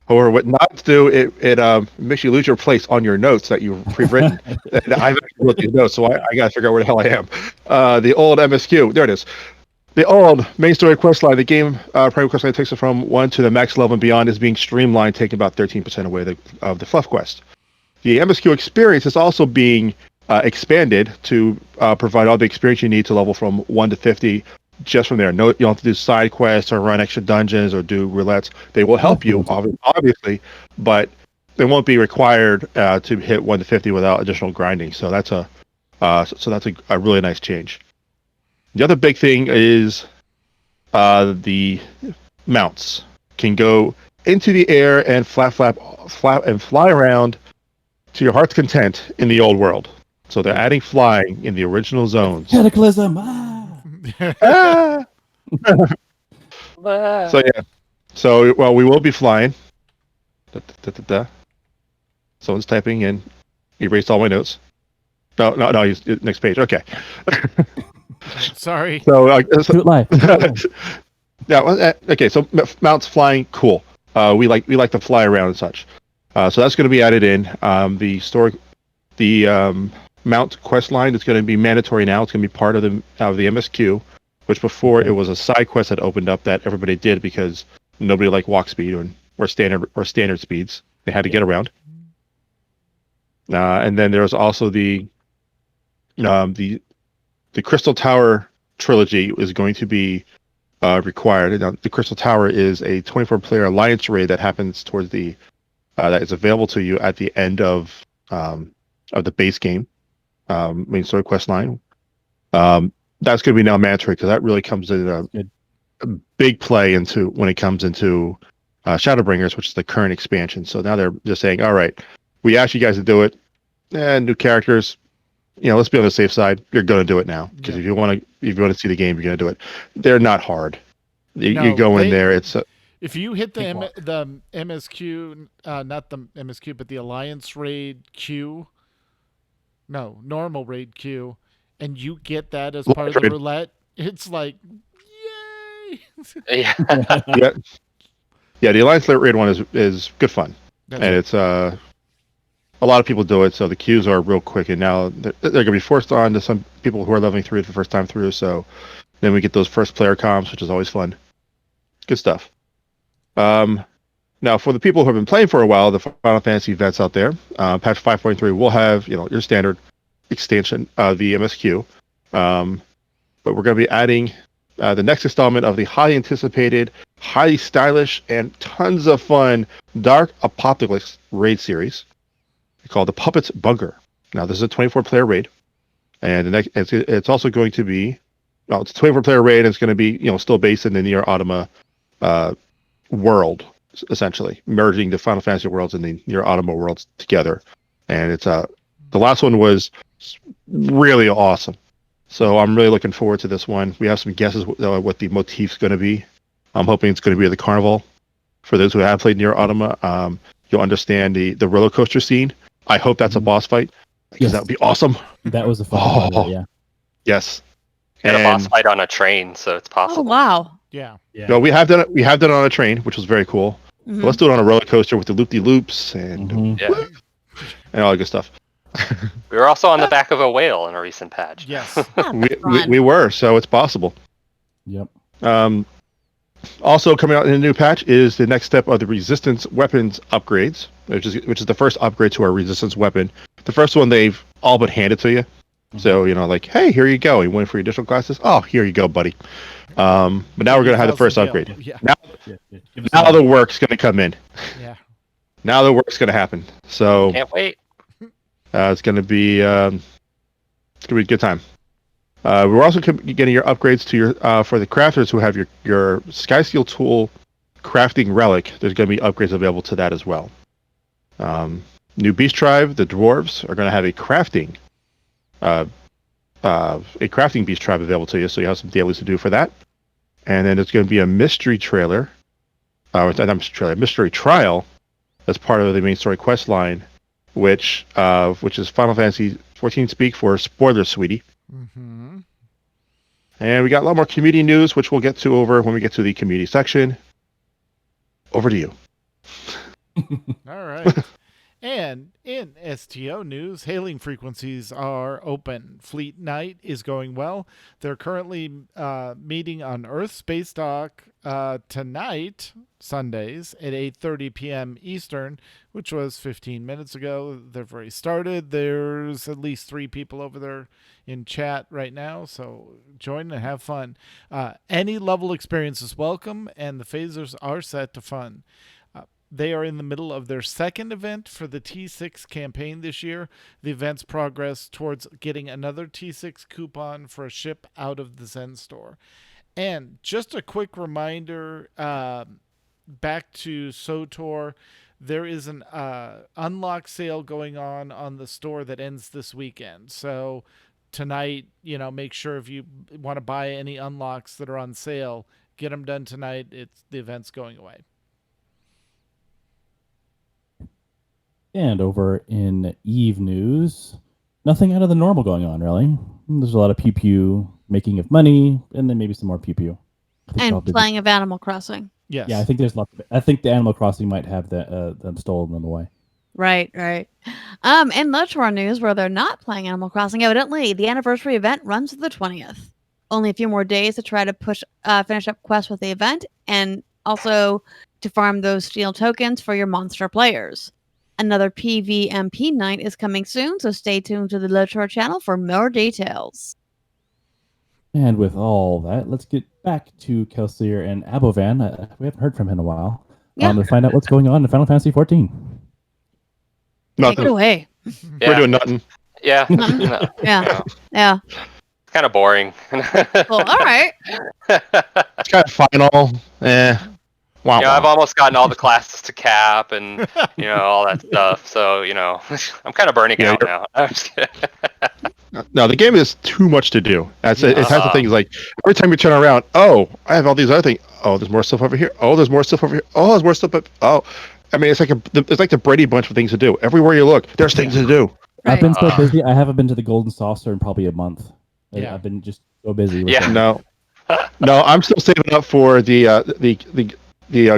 Or what nods do, it makes you lose your place on your notes that you've pre-written. I've actually wrote these notes, so I got to figure out where the hell I am. The old MSQ, there it is. The old main story quest line, the game primary quest line takes it from 1 to the max level and beyond, is being streamlined, taking about 13% away of the fluff quest. The MSQ experience is also being expanded to provide all the experience you need to level from 1 to 50 just from there. No, you don't have to do side quests or run extra dungeons or do roulettes. They will help you, obviously, but they won't be required to hit 1 to 50 without additional grinding. So that's a really nice change. The other big thing is the mounts can go into the air and flap and fly around to your heart's content in the old world. So they're adding flying in the original zones. Cataclysm! So yeah. So we will be flying. Someone's typing in. Erased all my notes. No. Next page. Okay. Sorry. So do it live. Yeah. Okay. So mounts flying, cool. We like to fly around and such. So that's going to be added in. The mount quest line that's going to be mandatory now. It's going to be part of the MSQ, which before it was a side quest that opened up that everybody did because nobody liked walk speed or standard speeds. They had to get around. And then there's also the Crystal Tower trilogy is going to be required. Now, the Crystal Tower is a 24-player alliance raid that happens towards the that is available to you at the end of the base game main story quest line. That's going to be now mandatory because that really comes in a big play into when it comes into Shadowbringers, which is the current expansion. So now they're just saying, all right, we asked you guys to do it, and new characters. Let's be on the safe side. You're going to do it now because if you want to see the game, you're going to do it. They're not hard. You go in there. It's if you hit the MSQ, not the MSQ, but the Alliance raid queue. No, normal raid queue, and you get that as part of the roulette. It's like, yay! Yeah. Yeah. The Alliance raid one is good fun, it's a lot of people do it, so the queues are real quick, and now they're going to be forced on to some people who are leveling through it for the first time through, so then we get those first player comps, which is always fun. Good stuff. Now, for the people who have been playing for a while, the Final Fantasy vets out there, patch 5.3 will have your standard extension of the MSQ, but we're going to be adding the next installment of the highly anticipated, highly stylish, and tons of fun Dark Apocalypse raid series called the Puppets Bunker. Now, this is a 24-player raid, and it's also going to be, it's a 24-player raid, and it's going to be, still based in the Nier Automata world, essentially merging the Final Fantasy worlds and the Nier Automata worlds together. And it's the last one was really awesome, so I'm really looking forward to this one. We have some guesses what the motif's going to be. I'm hoping it's going to be the carnival. For those who have played Nier Automata, you'll understand the roller coaster scene. I hope that's a boss fight because that would be awesome. That was a fun one, yeah. Yes. And a boss fight on a train, so it's possible. Oh wow! Yeah. No, we have done it. We have done it on a train, which was very cool. Mm-hmm. So let's do it on a roller coaster with the loop-de-loops and and all that good stuff. We were also on the back of a whale in a recent patch. Yes. we were, so it's possible. Yep. Also coming out in a new patch is the next step of the Resistance weapons upgrades, which is the first upgrade to our Resistance weapon. The first one they've all but handed to you. So, like, hey, here you go. You went for your additional classes? Oh, here you go, buddy. But now we're going to have the first upgrade. Yeah. Now the work's going to come in. Yeah. Now the work's going to happen. So Can't wait. It's going to be a good time. We're also getting your upgrades to your for the crafters who have your Skysteel tool crafting relic. There's going to be upgrades available to that as well. New Beast Tribe, the dwarves are going to have a crafting beast tribe available to you, so you have some dailies to do for that. And then there's going to be a mystery trailer, mystery trial as part of the main story quest line, which is Final Fantasy 14 speak for spoiler, sweetie. Mm-hmm. And we got a lot more community news, which we'll get to over when we get to the community section. Over to you. All right. And in STO news, hailing frequencies are open. Fleet Night is going well. They're currently meeting on Earth Space Dock tonight, Sundays, at 8:30 p.m. Eastern, which was 15 minutes ago. They've already started. There's at least 3 people over there in chat right now, so join and have fun. Any level experience is welcome, and the phasers are set to fun. They are in the middle of their second event for the T6 campaign this year. The event's progress towards getting another T6 coupon for a ship out of the Zen store. And just a quick reminder, back to SOTOR, there is an unlock sale going on the store that ends this weekend. So tonight, make sure if you want to buy any unlocks that are on sale, get them done tonight. The event's going away. And over in Eve news, nothing out of the normal going on, really. There's a lot of pew-pew, making of money, and then maybe some more pew-pew. And playing of Animal Crossing. Yes. Yeah, I think there's lots of it. I think the Animal Crossing might have them stolen on the way. Right. In Lotor news, where they're not playing Animal Crossing, evidently, the anniversary event runs to the 20th. Only a few more days to try to finish up quests with the event, and also to farm those steel tokens for your monster players. Another PvMP night is coming soon, so stay tuned to the Lotor channel for more details. And with all that, let's get back to Kelsier and Abovan. We haven't heard from him in a while. Yeah. To find out what's going on in Final Fantasy XIV. Take Nothing. it away. Yeah. We're doing nothing. Yeah. No. Yeah. It's kind of boring. Well, all right. It's kind of final. Wow. I've almost gotten all the classes to cap and all that stuff. So I'm kind of burning out now. I'm just kidding. No, the game is too much to do. It has the things like every time you turn around, oh, I have all these other things. Oh, there's more stuff over here. Oh, there's more stuff over here. Oh, there's more stuff. I mean, it's like the Brady Bunch of things to do. Everywhere you look, there's things to do. Right. I've been so busy. I haven't been to the Golden Saucer in probably a month. Yeah. I've been just so busy. With Yeah. them. No, I'm still saving up for the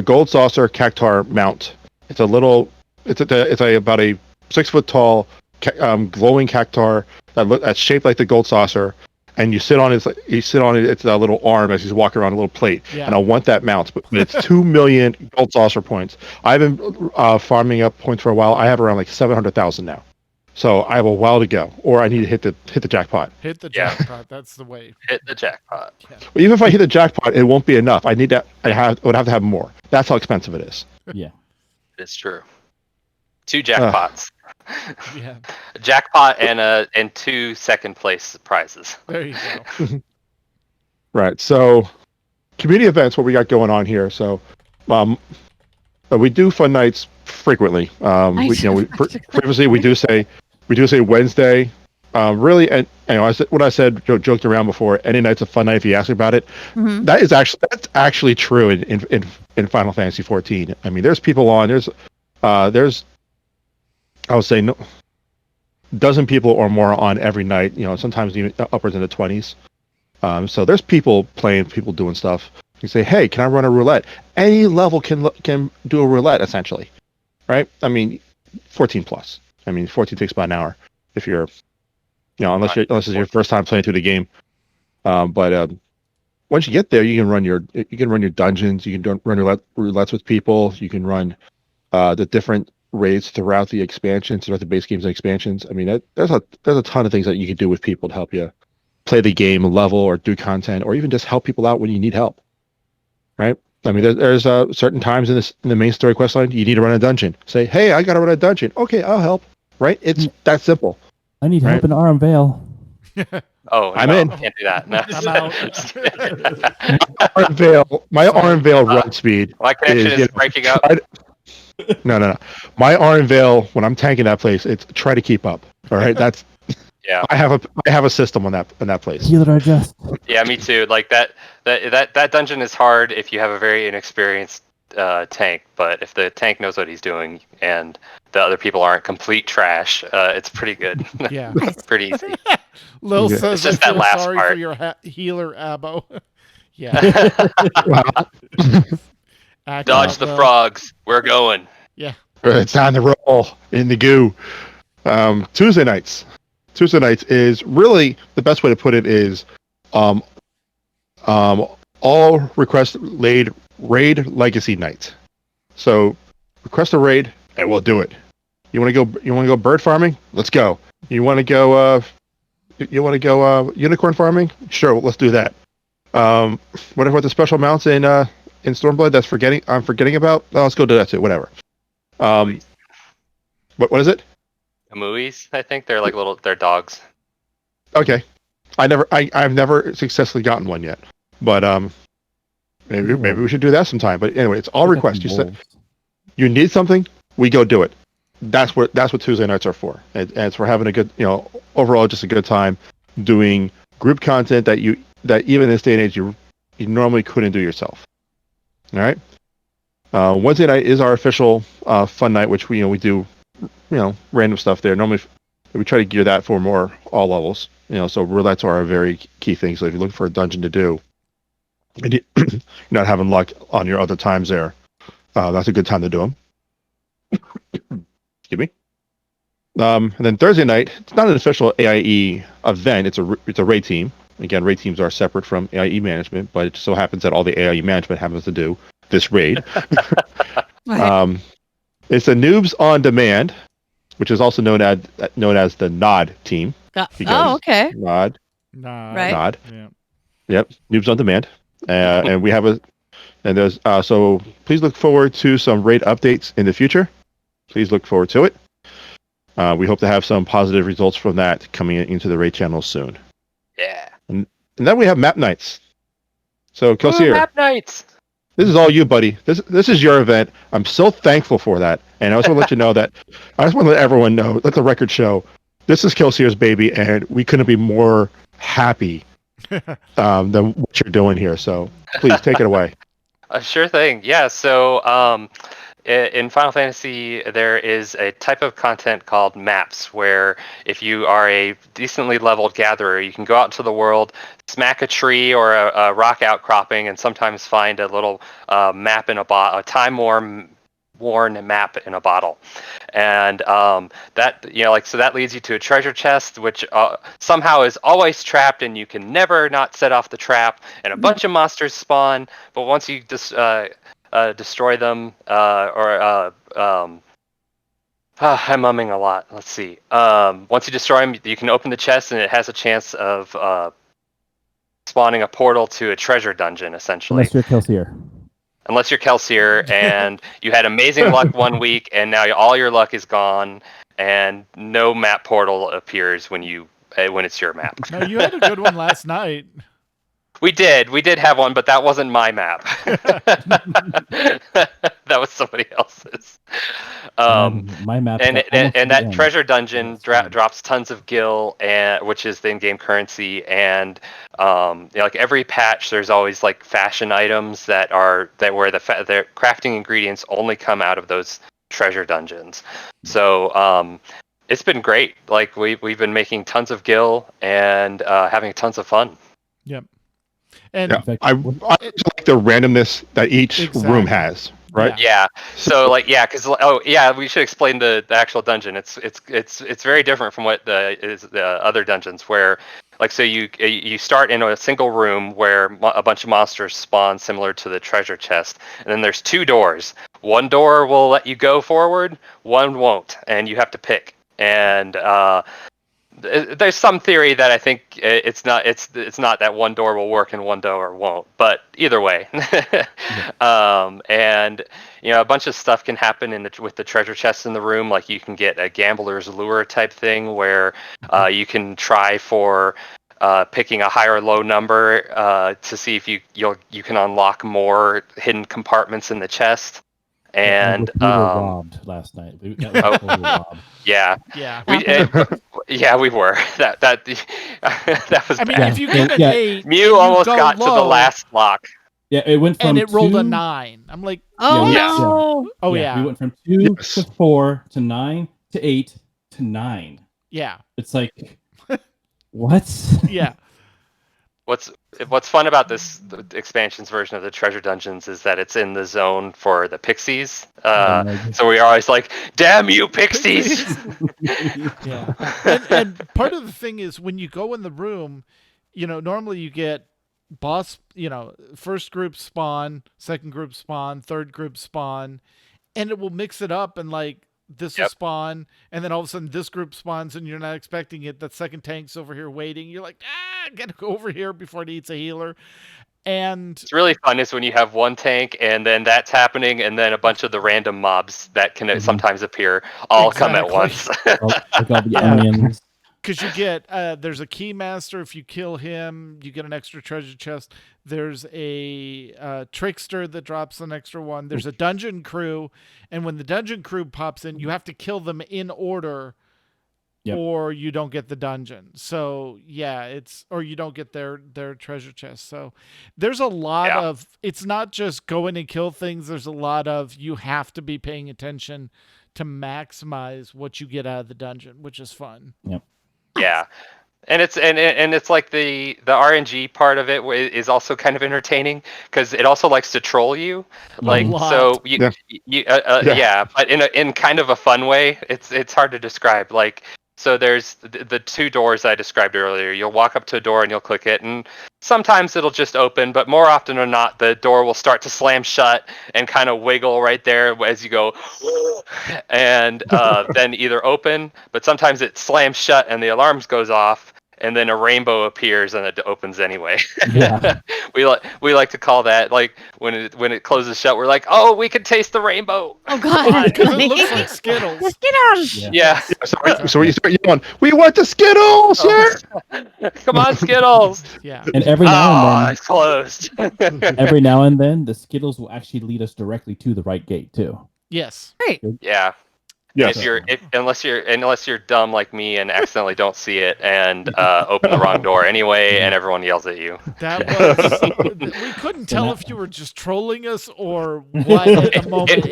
Gold Saucer Cactar mount. It's about a 6 foot tall glowing cactar that's shaped like the Gold Saucer, and you sit on it. It's a little arm as he's walking around a little plate. Yeah. And I want that mount, but it's 2 million Gold Saucer points. I've been farming up points for a while. I have around like 700,000 now, so I have a while to go. Or I need to hit the jackpot. Hit the Yeah. jackpot. That's the way. Hit the jackpot. Yeah. But even if I hit the jackpot, it won't be enough. I would have to have more. That's how expensive it is. Yeah. It's true. 2 jackpots. Yeah. A jackpot and 2 second place prizes. There you go. Right. So, community events. What we got going on here? So, we do fun nights frequently. Previously we do say Wednesday. Really, and what I said, joked around before. Any night's a fun night if you ask me about it. Mhm. That's actually true in Final Fantasy 14. I mean, there's people on. There's I would say no, dozen people or more on every night. Sometimes even upwards in the 20s. So there's people playing, people doing stuff. You say, hey, can I run a roulette? Any level can do a roulette essentially, right? I mean, 14 plus. I mean, 14 takes about an hour if you're, unless it's your first time playing through the game. But once you get there, you can run your dungeons. You can run your roulettes with people. You can run the different raids throughout the expansions, throughout the base games and expansions. I mean, there's a ton of things that you can do with people to help you play the game, level, or do content, or even just help people out when you need help. Right? I mean, there's certain times in the main story quest line you need to run a dungeon. Say, hey, I got to run a dungeon. Okay, I'll help. Right? It's that simple. I need help in Arm Vale. Oh, I'm no, in. Can't do that. No. I'm out. My Arm Vale run speed. My connection is breaking up. No. My Arm Vale, when I'm tanking that place, it's try to keep up. All right, that's. Yeah. I have a system on that place. Healer adjust. Yeah, me too. Like that dungeon is hard if you have a very inexperienced tank, but if the tank knows what he's doing and the other people aren't complete trash, it's pretty good. Yeah. It's pretty easy. Lil Yeah. says, It's just I that feel last sorry part. for your healer, Abo. Yeah. Act Dodge out, the Lil. frogs. We're going. Yeah. It's on the roll in the goo. Tuesday nights is really the best way to put it is all request raid legacy nights. So request a raid and we'll do it. You want to go bird farming? Let's go. You want to go unicorn farming? Sure, let's do that. What the special mounts in Stormblood I'm forgetting about? Oh, let's go do that too. Whatever. What is it? Amuis, I think they're like they're dogs. Okay. I've never successfully gotten one yet. But maybe we should do that sometime. But anyway, it's all requests. You said you need something, we go do it. That's what Tuesday nights are for. And it's for having a good, overall just a good time doing group content that even in this day and age you normally couldn't do yourself. All right? Wednesday night is our official fun night, which we do random stuff there. Normally we try to gear that for more all levels. So roulettes are a very key thing. So if you're looking for a dungeon to do and you're not having luck on your other times there, that's a good time to do them. Excuse me. And then Thursday night, it's not an official AIE event. It's a raid team. Again, raid teams are separate from AIE management, but it just so happens that all the AIE management happens to do this raid. It's a Noobs on Demand, which is also known as the Nod team. Okay. Nod. Right. Nod. Yeah. Yep. Noobs on Demand. And we have there's so please look forward to some raid updates in the future. Please look forward to it. We hope to have some positive results from that coming into the raid channel soon. Yeah. And then we have map nights. So Kelsier, Map nights. this is all you, buddy. This is your event. I'm so thankful for that. And I just want to let you know that I just want to let everyone know, let the record show, this is Kelsier's baby, and we couldn't be more happy than what you're doing here. So please take it away. Sure thing. Yeah. So in Final Fantasy, there is a type of content called maps, where if you are a decently leveled gatherer, you can go out into the world, smack a tree or a rock outcropping, and sometimes find a little map in a time-worn map in a bottle. And that, so that leads you to a treasure chest, which somehow is always trapped, and you can never not set off the trap, and a bunch of monsters spawn, but once you destroy them, I'm mumming a lot. Let's see. Once you destroy them, you can open the chest, and it has a chance of spawning a portal to a treasure dungeon, essentially. Unless you're Kelsier. And you had amazing luck one week, and now all your luck is gone, and no map portal appears when it's your map. No, you had a good one last night. We did have one, but that wasn't my map. That was somebody else's. My map, and that treasure dungeon drops tons of gil, which is the in-game currency, and like every patch, there's always like fashion items that where the crafting ingredients only come out of those treasure dungeons. So it's been great. Like we've been making tons of gil and having tons of fun. Yep. And I like the randomness that each room has, right? Yeah. So because we should explain the actual dungeon. It's very different from what the other dungeons, where so you start in a single room where a bunch of monsters spawn similar to the treasure chest, and then there's two doors. One door will let you go forward, one won't, and you have to pick. And there's some theory that I think it's not that one door will work and one door won't, but either way. And a bunch of stuff can happen with the treasure chests in the room. Like you can get a gambler's lure type thing where you can try for picking a high or low number to see if you can unlock more hidden compartments in the chest. And we were robbed last night. We got totally robbed. Yeah. We were. That was. I mean, bad. if you get an 8, Mew almost got to the last block. Yeah, it went from and it rolled 2, a 9. I'm like, oh yes. no! Yeah. Oh yeah. We went from 2 to 4 to 9 to 8 to 9. Yeah. It's like, what? Yeah. What's fun about the expansion's version of the treasure dungeons is that it's in the zone for the pixies. So we are always like, "Damn you, pixies!" Yeah. And part of the thing is when you go in the room, normally you get boss, first group spawn, second group spawn, third group spawn, and it will mix it up and this will spawn, and then all of a sudden this group spawns and you're not expecting it. That second tank's over here waiting. You're like, gotta go over here before it eats a healer. And it's really fun is when you have one tank and then that's happening, and then a bunch of the random mobs that can sometimes appear all come at once. Onions. Because you get, there's a keymaster. If you kill him, you get an extra treasure chest. There's a trickster that drops an extra one. There's a dungeon crew. And when the dungeon crew pops in, you have to kill them in order or you don't get the dungeon. So, yeah, or you don't get their treasure chest. So there's a lot of, it's not just go in and kill things. There's a lot of, you have to be paying attention to maximize what you get out of the dungeon, which is fun. Yep. Yeah. And it's like the RNG part of it is also kind of entertaining because it also likes to troll you, like lot. so you Yeah. but in kind of a fun way. It's hard to describe. Like so there's the two doors I described earlier. You'll walk up to a door and you'll click it, and sometimes it'll just open, but more often than not, the door will start to slam shut and kind of wiggle right there as you go, and then either open, but sometimes it slams shut and the alarms goes off. And then a rainbow appears and it opens anyway. Yeah. we like to call that like when it closes shut. We're like, oh, we can taste the rainbow. Oh God! Because it looks like Skittles. The Skittles. Yeah. So you start yelling, "We want the Skittles!" Yeah. Come on, Skittles. Yeah. And every now and it's closed. then, every now and then, the Skittles will actually lead us directly to the right gate too. Yes. Great. Yeah. Yes. Unless you're dumb like me and accidentally don't see it and open the wrong door anyway, and everyone yells at you. That was. We couldn't tell if you were just trolling us or what at the moment.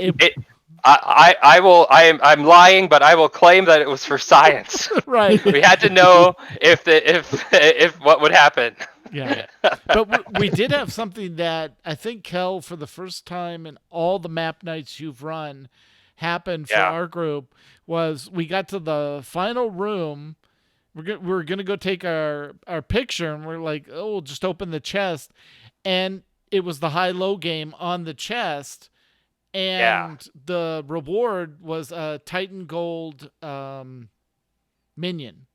I'm lying, but I will claim that it was for science. Right. We had to know if what would happen. Yeah. But we did have something that I think, Kel, for the first time in all the map nights you've run, happened for our group was we got to the final room. We're gonna go take our picture, and we're like, oh, we'll just open the chest, and it was the high-low game on the chest, and the reward was a Titan Gold minion.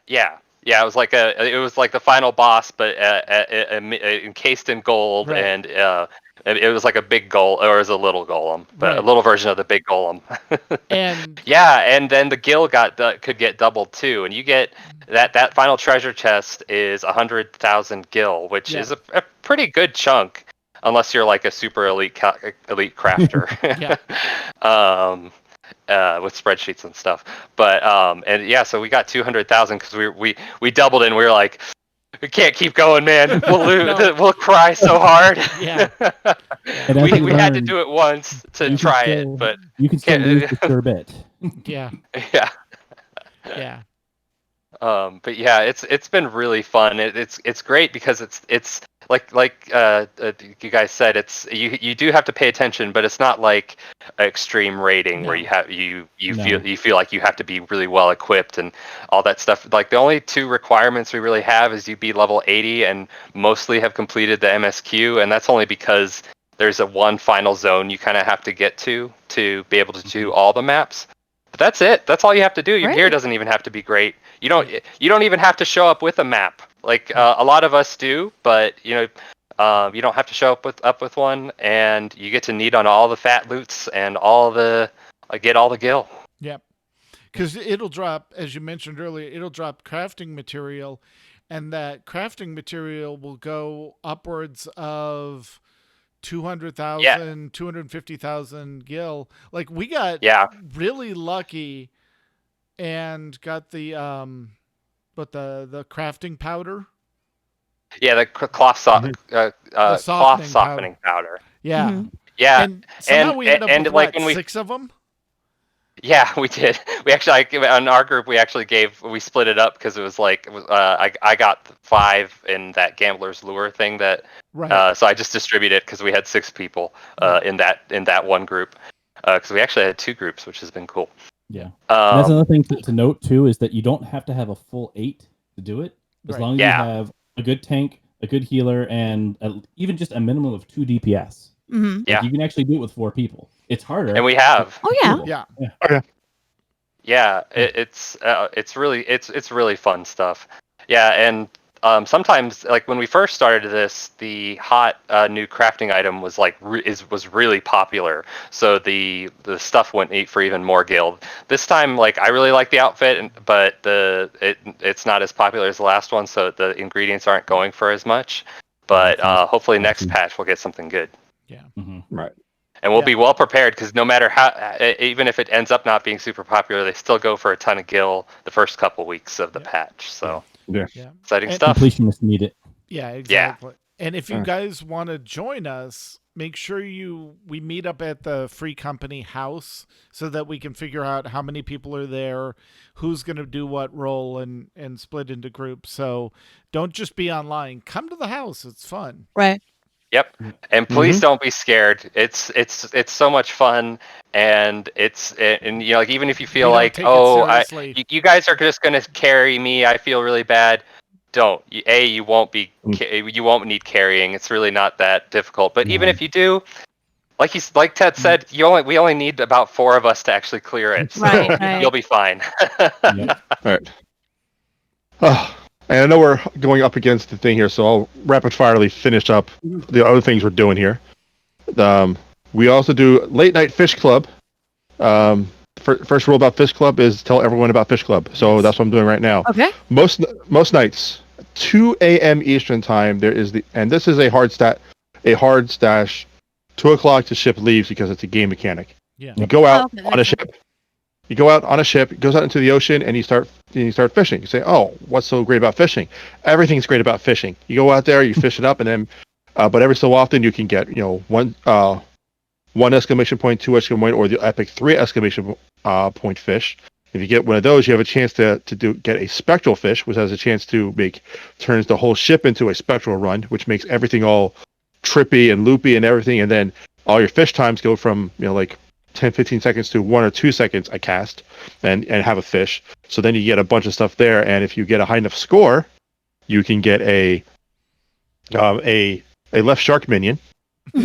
Yeah, it was like the final boss, but encased in gold, Right. and it was like a big golem, or it was a little golem, but Right. a little version of the big golem. And and then the gil could get doubled too, and you get that final treasure chest is 100,000 gil, which is a pretty good chunk, unless you're like a super elite crafter. With spreadsheets and stuff, but so we got 200,000 because we doubled it, and we were like, we can't keep going, man. We'll lose. No. We'll cry so hard. Yeah. And as you we had to learn, do it once to you can try still- it, but you can still lose the sure bit. yeah. yeah. Yeah. But yeah, it's been really fun. It's great because it's like you guys said, it's you do have to pay attention, but it's not like extreme rating where you feel like you have to be really well equipped and all that stuff. Like the only two requirements we really have is you be level 80 and mostly have completed the MSQ, and that's only because there's one final zone you kind of have to get to be able to do all the maps. But that's it. That's all you have to do. Your gear doesn't even have to be great. You don't even have to show up with a map. Like a lot of us do, but you don't have to show up with one, and you get to knead on all the fat loots and get all the gil. Yep. Because it'll drop, as you mentioned earlier, it'll drop crafting material, and that crafting material will go upwards of 200,000, 250,000 gil. Like we got really lucky and got the the crafting powder. Yeah, the cloth softening powder. Yeah. Mhm. Yeah. And somehow we ended up with like what, when 6 of them? Yeah, we did. We actually, on our group, we split it up because it was like, I got 5 in that Gambler's Lure thing that, so I just distributed it because we had 6 people in that one group, because we actually had 2 groups, which has been cool. Yeah. And that's another thing to note too, is that you don't have to have a full 8 to do it, as long as you have a good tank, a good healer, and even just a minimum of 2 DPS. Mm-hmm. Like you can actually do it with 4 people. It's harder, and we have. Oh yeah. Cool. Yeah. Yeah, it's really fun stuff. Yeah, and sometimes, like when we first started this, the hot new crafting item was like was really popular. So the stuff went for even more gil. This time, like I really like the outfit, but it's not as popular as the last one, so the ingredients aren't going for as much. But hopefully next patch we'll get something good. Yeah. Mm-hmm. Right. And we'll be well prepared because no matter how, even if it ends up not being super popular, they still go for a ton of gil the first couple weeks of the patch. So exciting stuff. Completionists need it. Yeah, exactly. And if you guys want to join us make sure we meet up at the Free Company house so that we can figure out how many people are there, who's going to do what role, and split into groups. So don't just be online. Come to the house. It's fun. Right. Yep. And please don't be scared. It's so much fun, and and you know, like, even if you feel We don't like, take it oh, seriously. you guys are just gonna carry me, I feel really bad. Don't. You won't need carrying. It's really not that difficult. But even if you do, like Ted said, we only need about 4 of us to actually clear it. So Right. you'll be fine. Yep. All right. And I know we're going up against the thing here, so I'll rapid firely finish up the other things we're doing here. We also do late night fish club. First rule about fish club is tell everyone about fish club. So that's what I'm doing right now. Okay. Most nights, 2 a.m. Eastern time, and this is a hard stash. 2 o'clock the ship leaves because it's a game mechanic. Yeah. You go out Okay, on a ship. You go out on a ship, it goes out into the ocean, and you start fishing. You say, "Oh, what's so great about fishing?" Everything's great about fishing. You go out there, you fish it up, and then, but every so often you can get, one exclamation point, 2 exclamation point, or the epic 3 exclamation point fish. If you get one of those, you have a chance to get a spectral fish, which has a chance to turns the whole ship into a spectral run, which makes everything all trippy and loopy and everything, and then all your fish times go from like 10-15 seconds to 1 or 2 seconds a cast, and have a fish. So then you get a bunch of stuff there, and if you get a high enough score, you can get a left shark minion,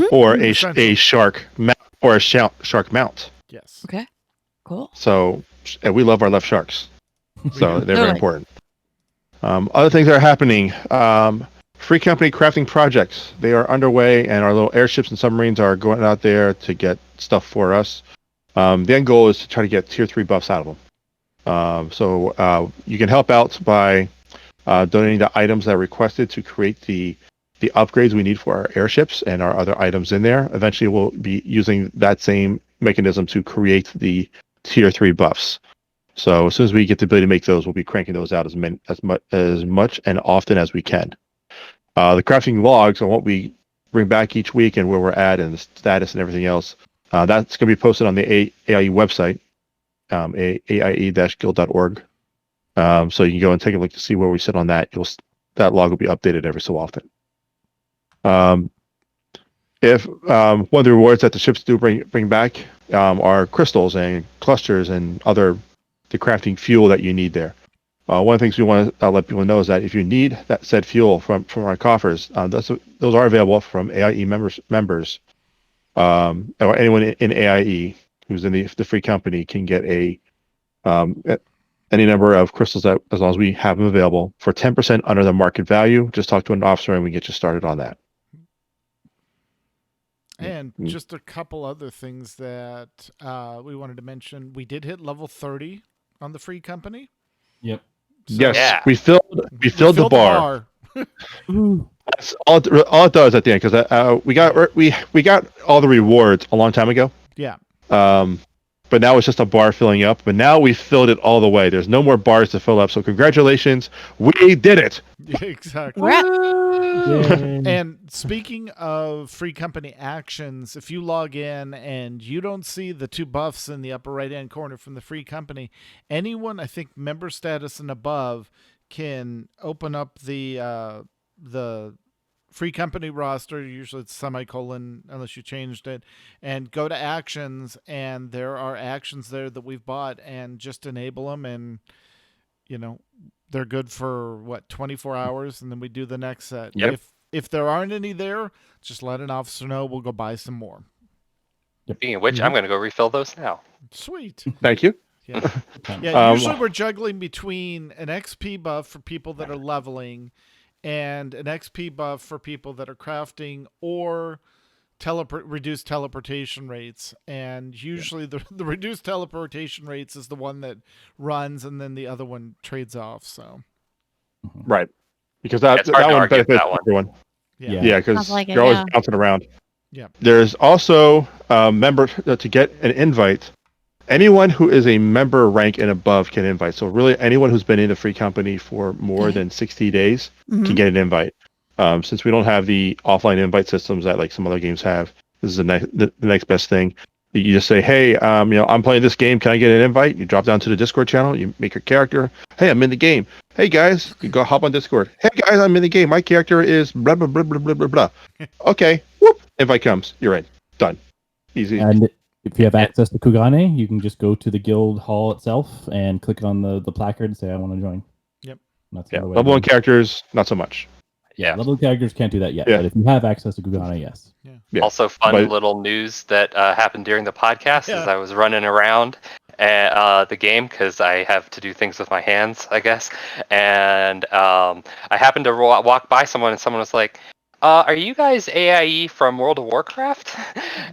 or a shark mount, or a shark mount. Yes. Okay. Cool. So, and we love our left sharks, so they're very Totally. important. Other things that are happening. Free Company crafting projects. They are underway, and our little airships and submarines are going out there to get stuff for us. The end goal is to try to get tier 3 buffs out of them. So you can help out by donating the items that are requested to create the upgrades we need for our airships and our other items in there. Eventually, we'll be using that same mechanism to create the tier 3 buffs. So as soon as we get the ability to make those, we'll be cranking those out as much and often as we can. The crafting logs on what we bring back each week and where we're at and the status and everything else, that's going to be posted on the AIE website, aie-guild.org. So you can go and take a look to see where we sit on that. That log will be updated every so often. If one of the rewards that the ships do bring back are crystals and clusters and the crafting fuel that you need there. One of the things we want to let people know is that if you need that said fuel from our coffers, those are available from AIE members, or anyone in AIE who's in the Free Company can get any number of crystals that, as long as we have them available, for 10% under the market value. Just talk to an officer and we get you started on that. And just a couple other things that we wanted to mention. We did hit level 30 on the Free Company. Yep. So Yeah. we filled the bar. That's all it does at the end, because we got all the rewards a long time ago. Yeah. But now it's just a bar filling up. But now we filled it all the way. There's no more bars to fill up. So congratulations, we did it. Yeah, exactly. Yay. And speaking of Free Company actions, if you log in and you don't see the 2 buffs in the upper right-hand corner from the Free Company, anyone, I think, member status and above can open up the Free Company roster, usually it's semicolon unless you changed it, and go to actions, and there are actions there that we've bought, and just enable them, and they're good for 24 hours, and then we do the next set. Yep. If there aren't any there, just let an officer know. We'll go buy some more. Speaking of which, I'm going to go refill those now. Sweet. Thank you. Yeah. Yeah. Usually we're juggling between an XP buff for people that are leveling and an XP buff for people that are crafting or reduced teleportation rates. And usually the reduced teleportation rates is the one that runs, and then the other one trades off. So Right. Because that It's hard to one argue with benefits that one. everyone. yeah. Yeah, because Sounds like it, you're always yeah. bouncing around. Yeah. There's also member to get an invite. Anyone who is a member rank and above can invite. So really, anyone who's been in the Free Company for more than 60 days can get an invite. Since we don't have the offline invite systems that like some other games have, this is the next best thing. You just say, hey, I'm playing this game. Can I get an invite? You drop down to the Discord channel. You make your character. Hey, I'm in the game. Hey, guys, you go hop on Discord. Hey, guys, I'm in the game. My character is blah, blah, blah, blah, blah, blah, blah. Okay. Whoop. Invite comes. You're in. Done. Easy. And if you have access to Kugane, you can just go to the guild hall itself and click on the placard and say, I want to join. Yep. That's level 1 characters, not so much. Yeah, level 1 characters can't do that yet. But if you have access to Kugane, yes. Yeah. Also, fun little news that happened during the podcast is I was running around the game because I have to do things with my hands, I guess. And I happened to walk by someone, and someone was like, are you guys AIE from World of Warcraft?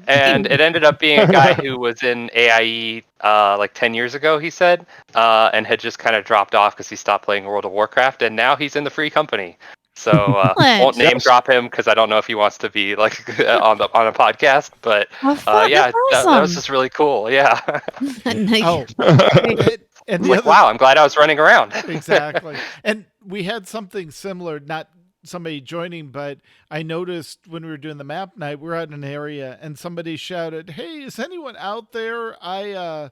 And it ended up being a guy who was in AIE like 10 years ago, he said, and had just kind of dropped off because he stopped playing World of Warcraft, and now he's in the free company. So I won't name drop him because I don't know if he wants to be like on a podcast. But that was just really cool. Yeah. And wow, I'm glad I was running around. Exactly. And we had something similar, not somebody joining, but I noticed when we were doing the map night, we were at an area and somebody shouted, "Hey, is anyone out there? I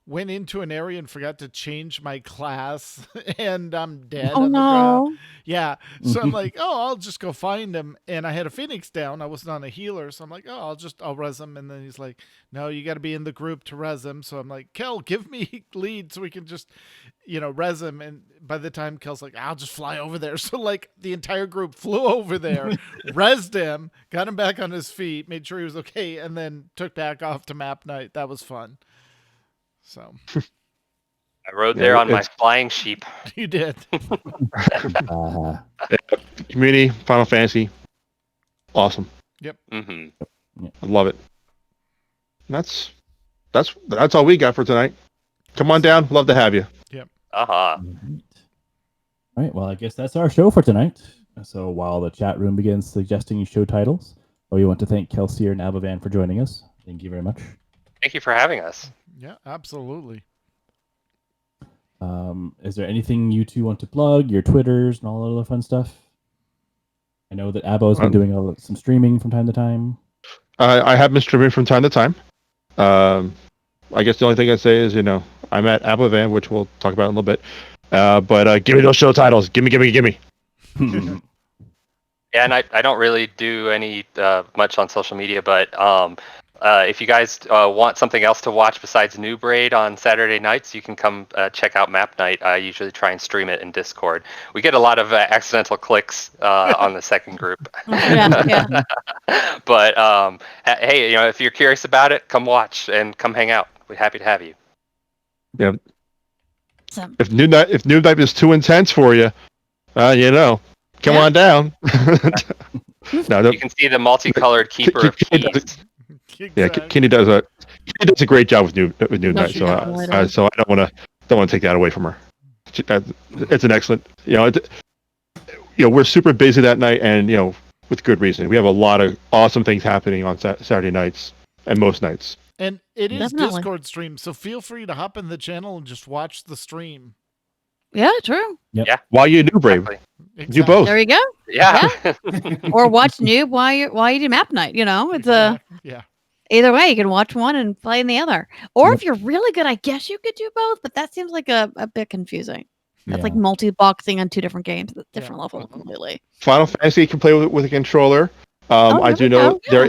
went into an area and forgot to change my class and I'm dead on the ground." Yeah. So I'm like, I'll just go find him. And I had a Phoenix down. I wasn't on a healer. So I'm like, I'll res him. And then he's like, no, you got to be in the group to res him. So I'm like, Kel, give me lead so we can just, res him. And by the time Kel's like, I'll just fly over there. So like the entire group flew over there, resed him, got him back on his feet, made sure he was okay. And then took back off to map night. That was fun. So I rode there on my flying sheep. You did. Community, Final Fantasy, awesome. Yep. Mm-hmm. I love it. That's all we got for tonight. Come on down. Love to have you. Yep. Uh-huh. All right. Well, I guess that's our show for tonight. So while the chat room begins suggesting show titles, we want to thank Kelsey and Abavan for joining us. Thank you very much. Thank you for having us. Yeah, absolutely. Is there anything you two want to plug? Your Twitters and all that other fun stuff? I know that Abo's been doing some streaming from time to time. I have been streaming from time to time. I guess the only thing I'd say is, I'm at Abavan, which we'll talk about in a little bit. But give me those show titles. Give me. Yeah, and I don't really do any much on social media, but if you guys want something else to watch besides New Braid on Saturday nights, you can come check out Map Night. I usually try and stream it in Discord. We get a lot of accidental clicks on the second group. Yeah. But hey, if you're curious about it, come watch and come hang out. We're happy to have you. Yeah. If New Night is too intense for you, come on down. No, you can see the multicolored keeper of keys. Exactly. Yeah, Kenny does a great job with New Night. So I don't want to take that away from her. It's an excellent. We're super busy that night, and with good reason. We have a lot of awesome things happening on Saturday nights and most nights. And it is Definitely. Discord stream, so feel free to hop in the channel and just watch the stream. Yeah, true. Yep. Yeah. While you New Brave, Exactly. do both. There you go. Yeah. Or watch Noob while you do map night. It's Yeah. either way. You can watch one and play in the other. Or if you're really good, I guess you could do both. But that seems like a bit confusing. That's like multi-boxing on two different games at different levels completely. Final Fantasy you can play with a controller. I do know there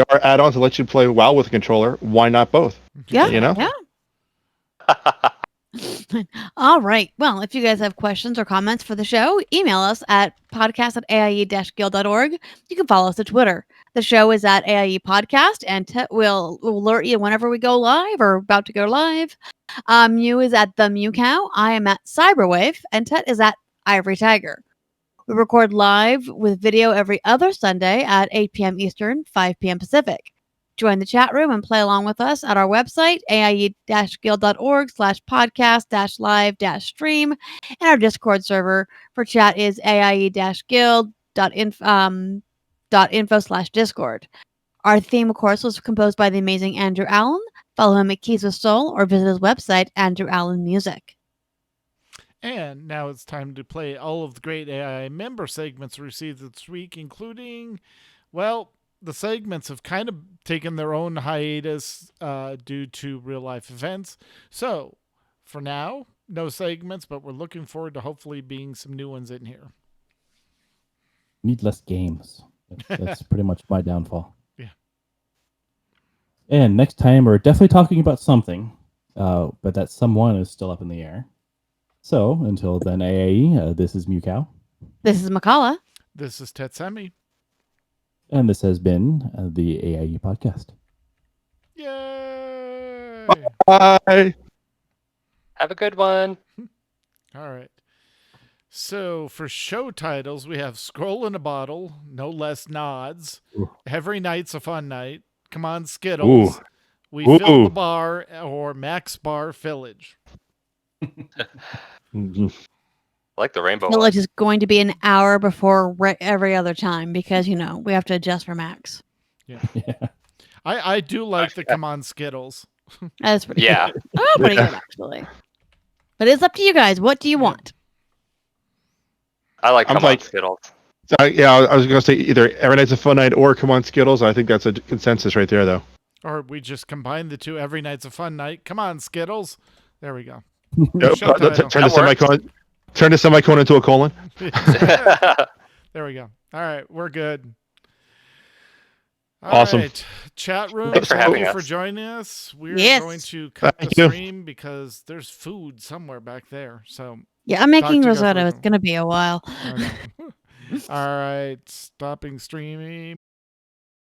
are add-ons that let you play WoW with a controller. Why not both? Yeah. Yeah. All right. Well, if you guys have questions or comments for the show, email us at podcast@aie-guild.org. You can follow us on Twitter. The show is at AIE Podcast, and will alert you whenever we go live or about to go live. Mew is at the Mew Cow. I am at Cyberwave, and Tet is at Ivory Tiger. We record live with video every other Sunday at 8 p.m. Eastern, 5 p.m. Pacific. Join the chat room and play along with us at our website, aie-guild.org/podcast-live-stream. And our Discord server for chat is aie-guild.info/discord. Our theme, of course, was composed by the amazing Andrew Allen. Follow him at Keys with Soul or visit his website, Andrew Allen Music. And now it's time to play all of the great AI member segments received this week, including, well, the segments have kind of taken their own hiatus due to real life events. So for now, no segments, but we're looking forward to hopefully being some new ones in here. Need less games. That's pretty much my downfall. Yeah. And next time we're definitely talking about something, but that someone is still up in the air. So until then, AIE, this is Mewcow. This is Makala. This is Tetsemi. And this has been the AIE Podcast. Yay! Bye. Have a good one. All right. So for show titles, we have Scroll in a Bottle, No Less Nods, Ooh. Every Night's a Fun Night, Come On Skittles, Ooh. We Ooh. Fill the Bar, or Max Bar Village. Mhm. I like the rainbow one. Village is going to be an hour before every other time because, we have to adjust for Max. Yeah. I do like the Come On Skittles. That's pretty Yeah. good. Oh, pretty good, actually. But it's up to you guys. What do you want? I like I'm Come On like- Skittles. So, yeah, I was going to say either Every Night's a Fun Night or Come On Skittles. I think that's a consensus right there, though. Or we just combine the two. Every Night's a Fun Night. Come on, Skittles. There we go. Yep. Show title. Turn the semicolon into a colon. There we go. All right, we're good. Awesome. Right. Chat room, Thanks for thank having you us. for joining us. We're Yes. going to cut Thank the you. stream because there's food somewhere back there. So, Yeah, I'm making to you guys risotto. later. It's going to be a while. okay. All right, stopping streaming.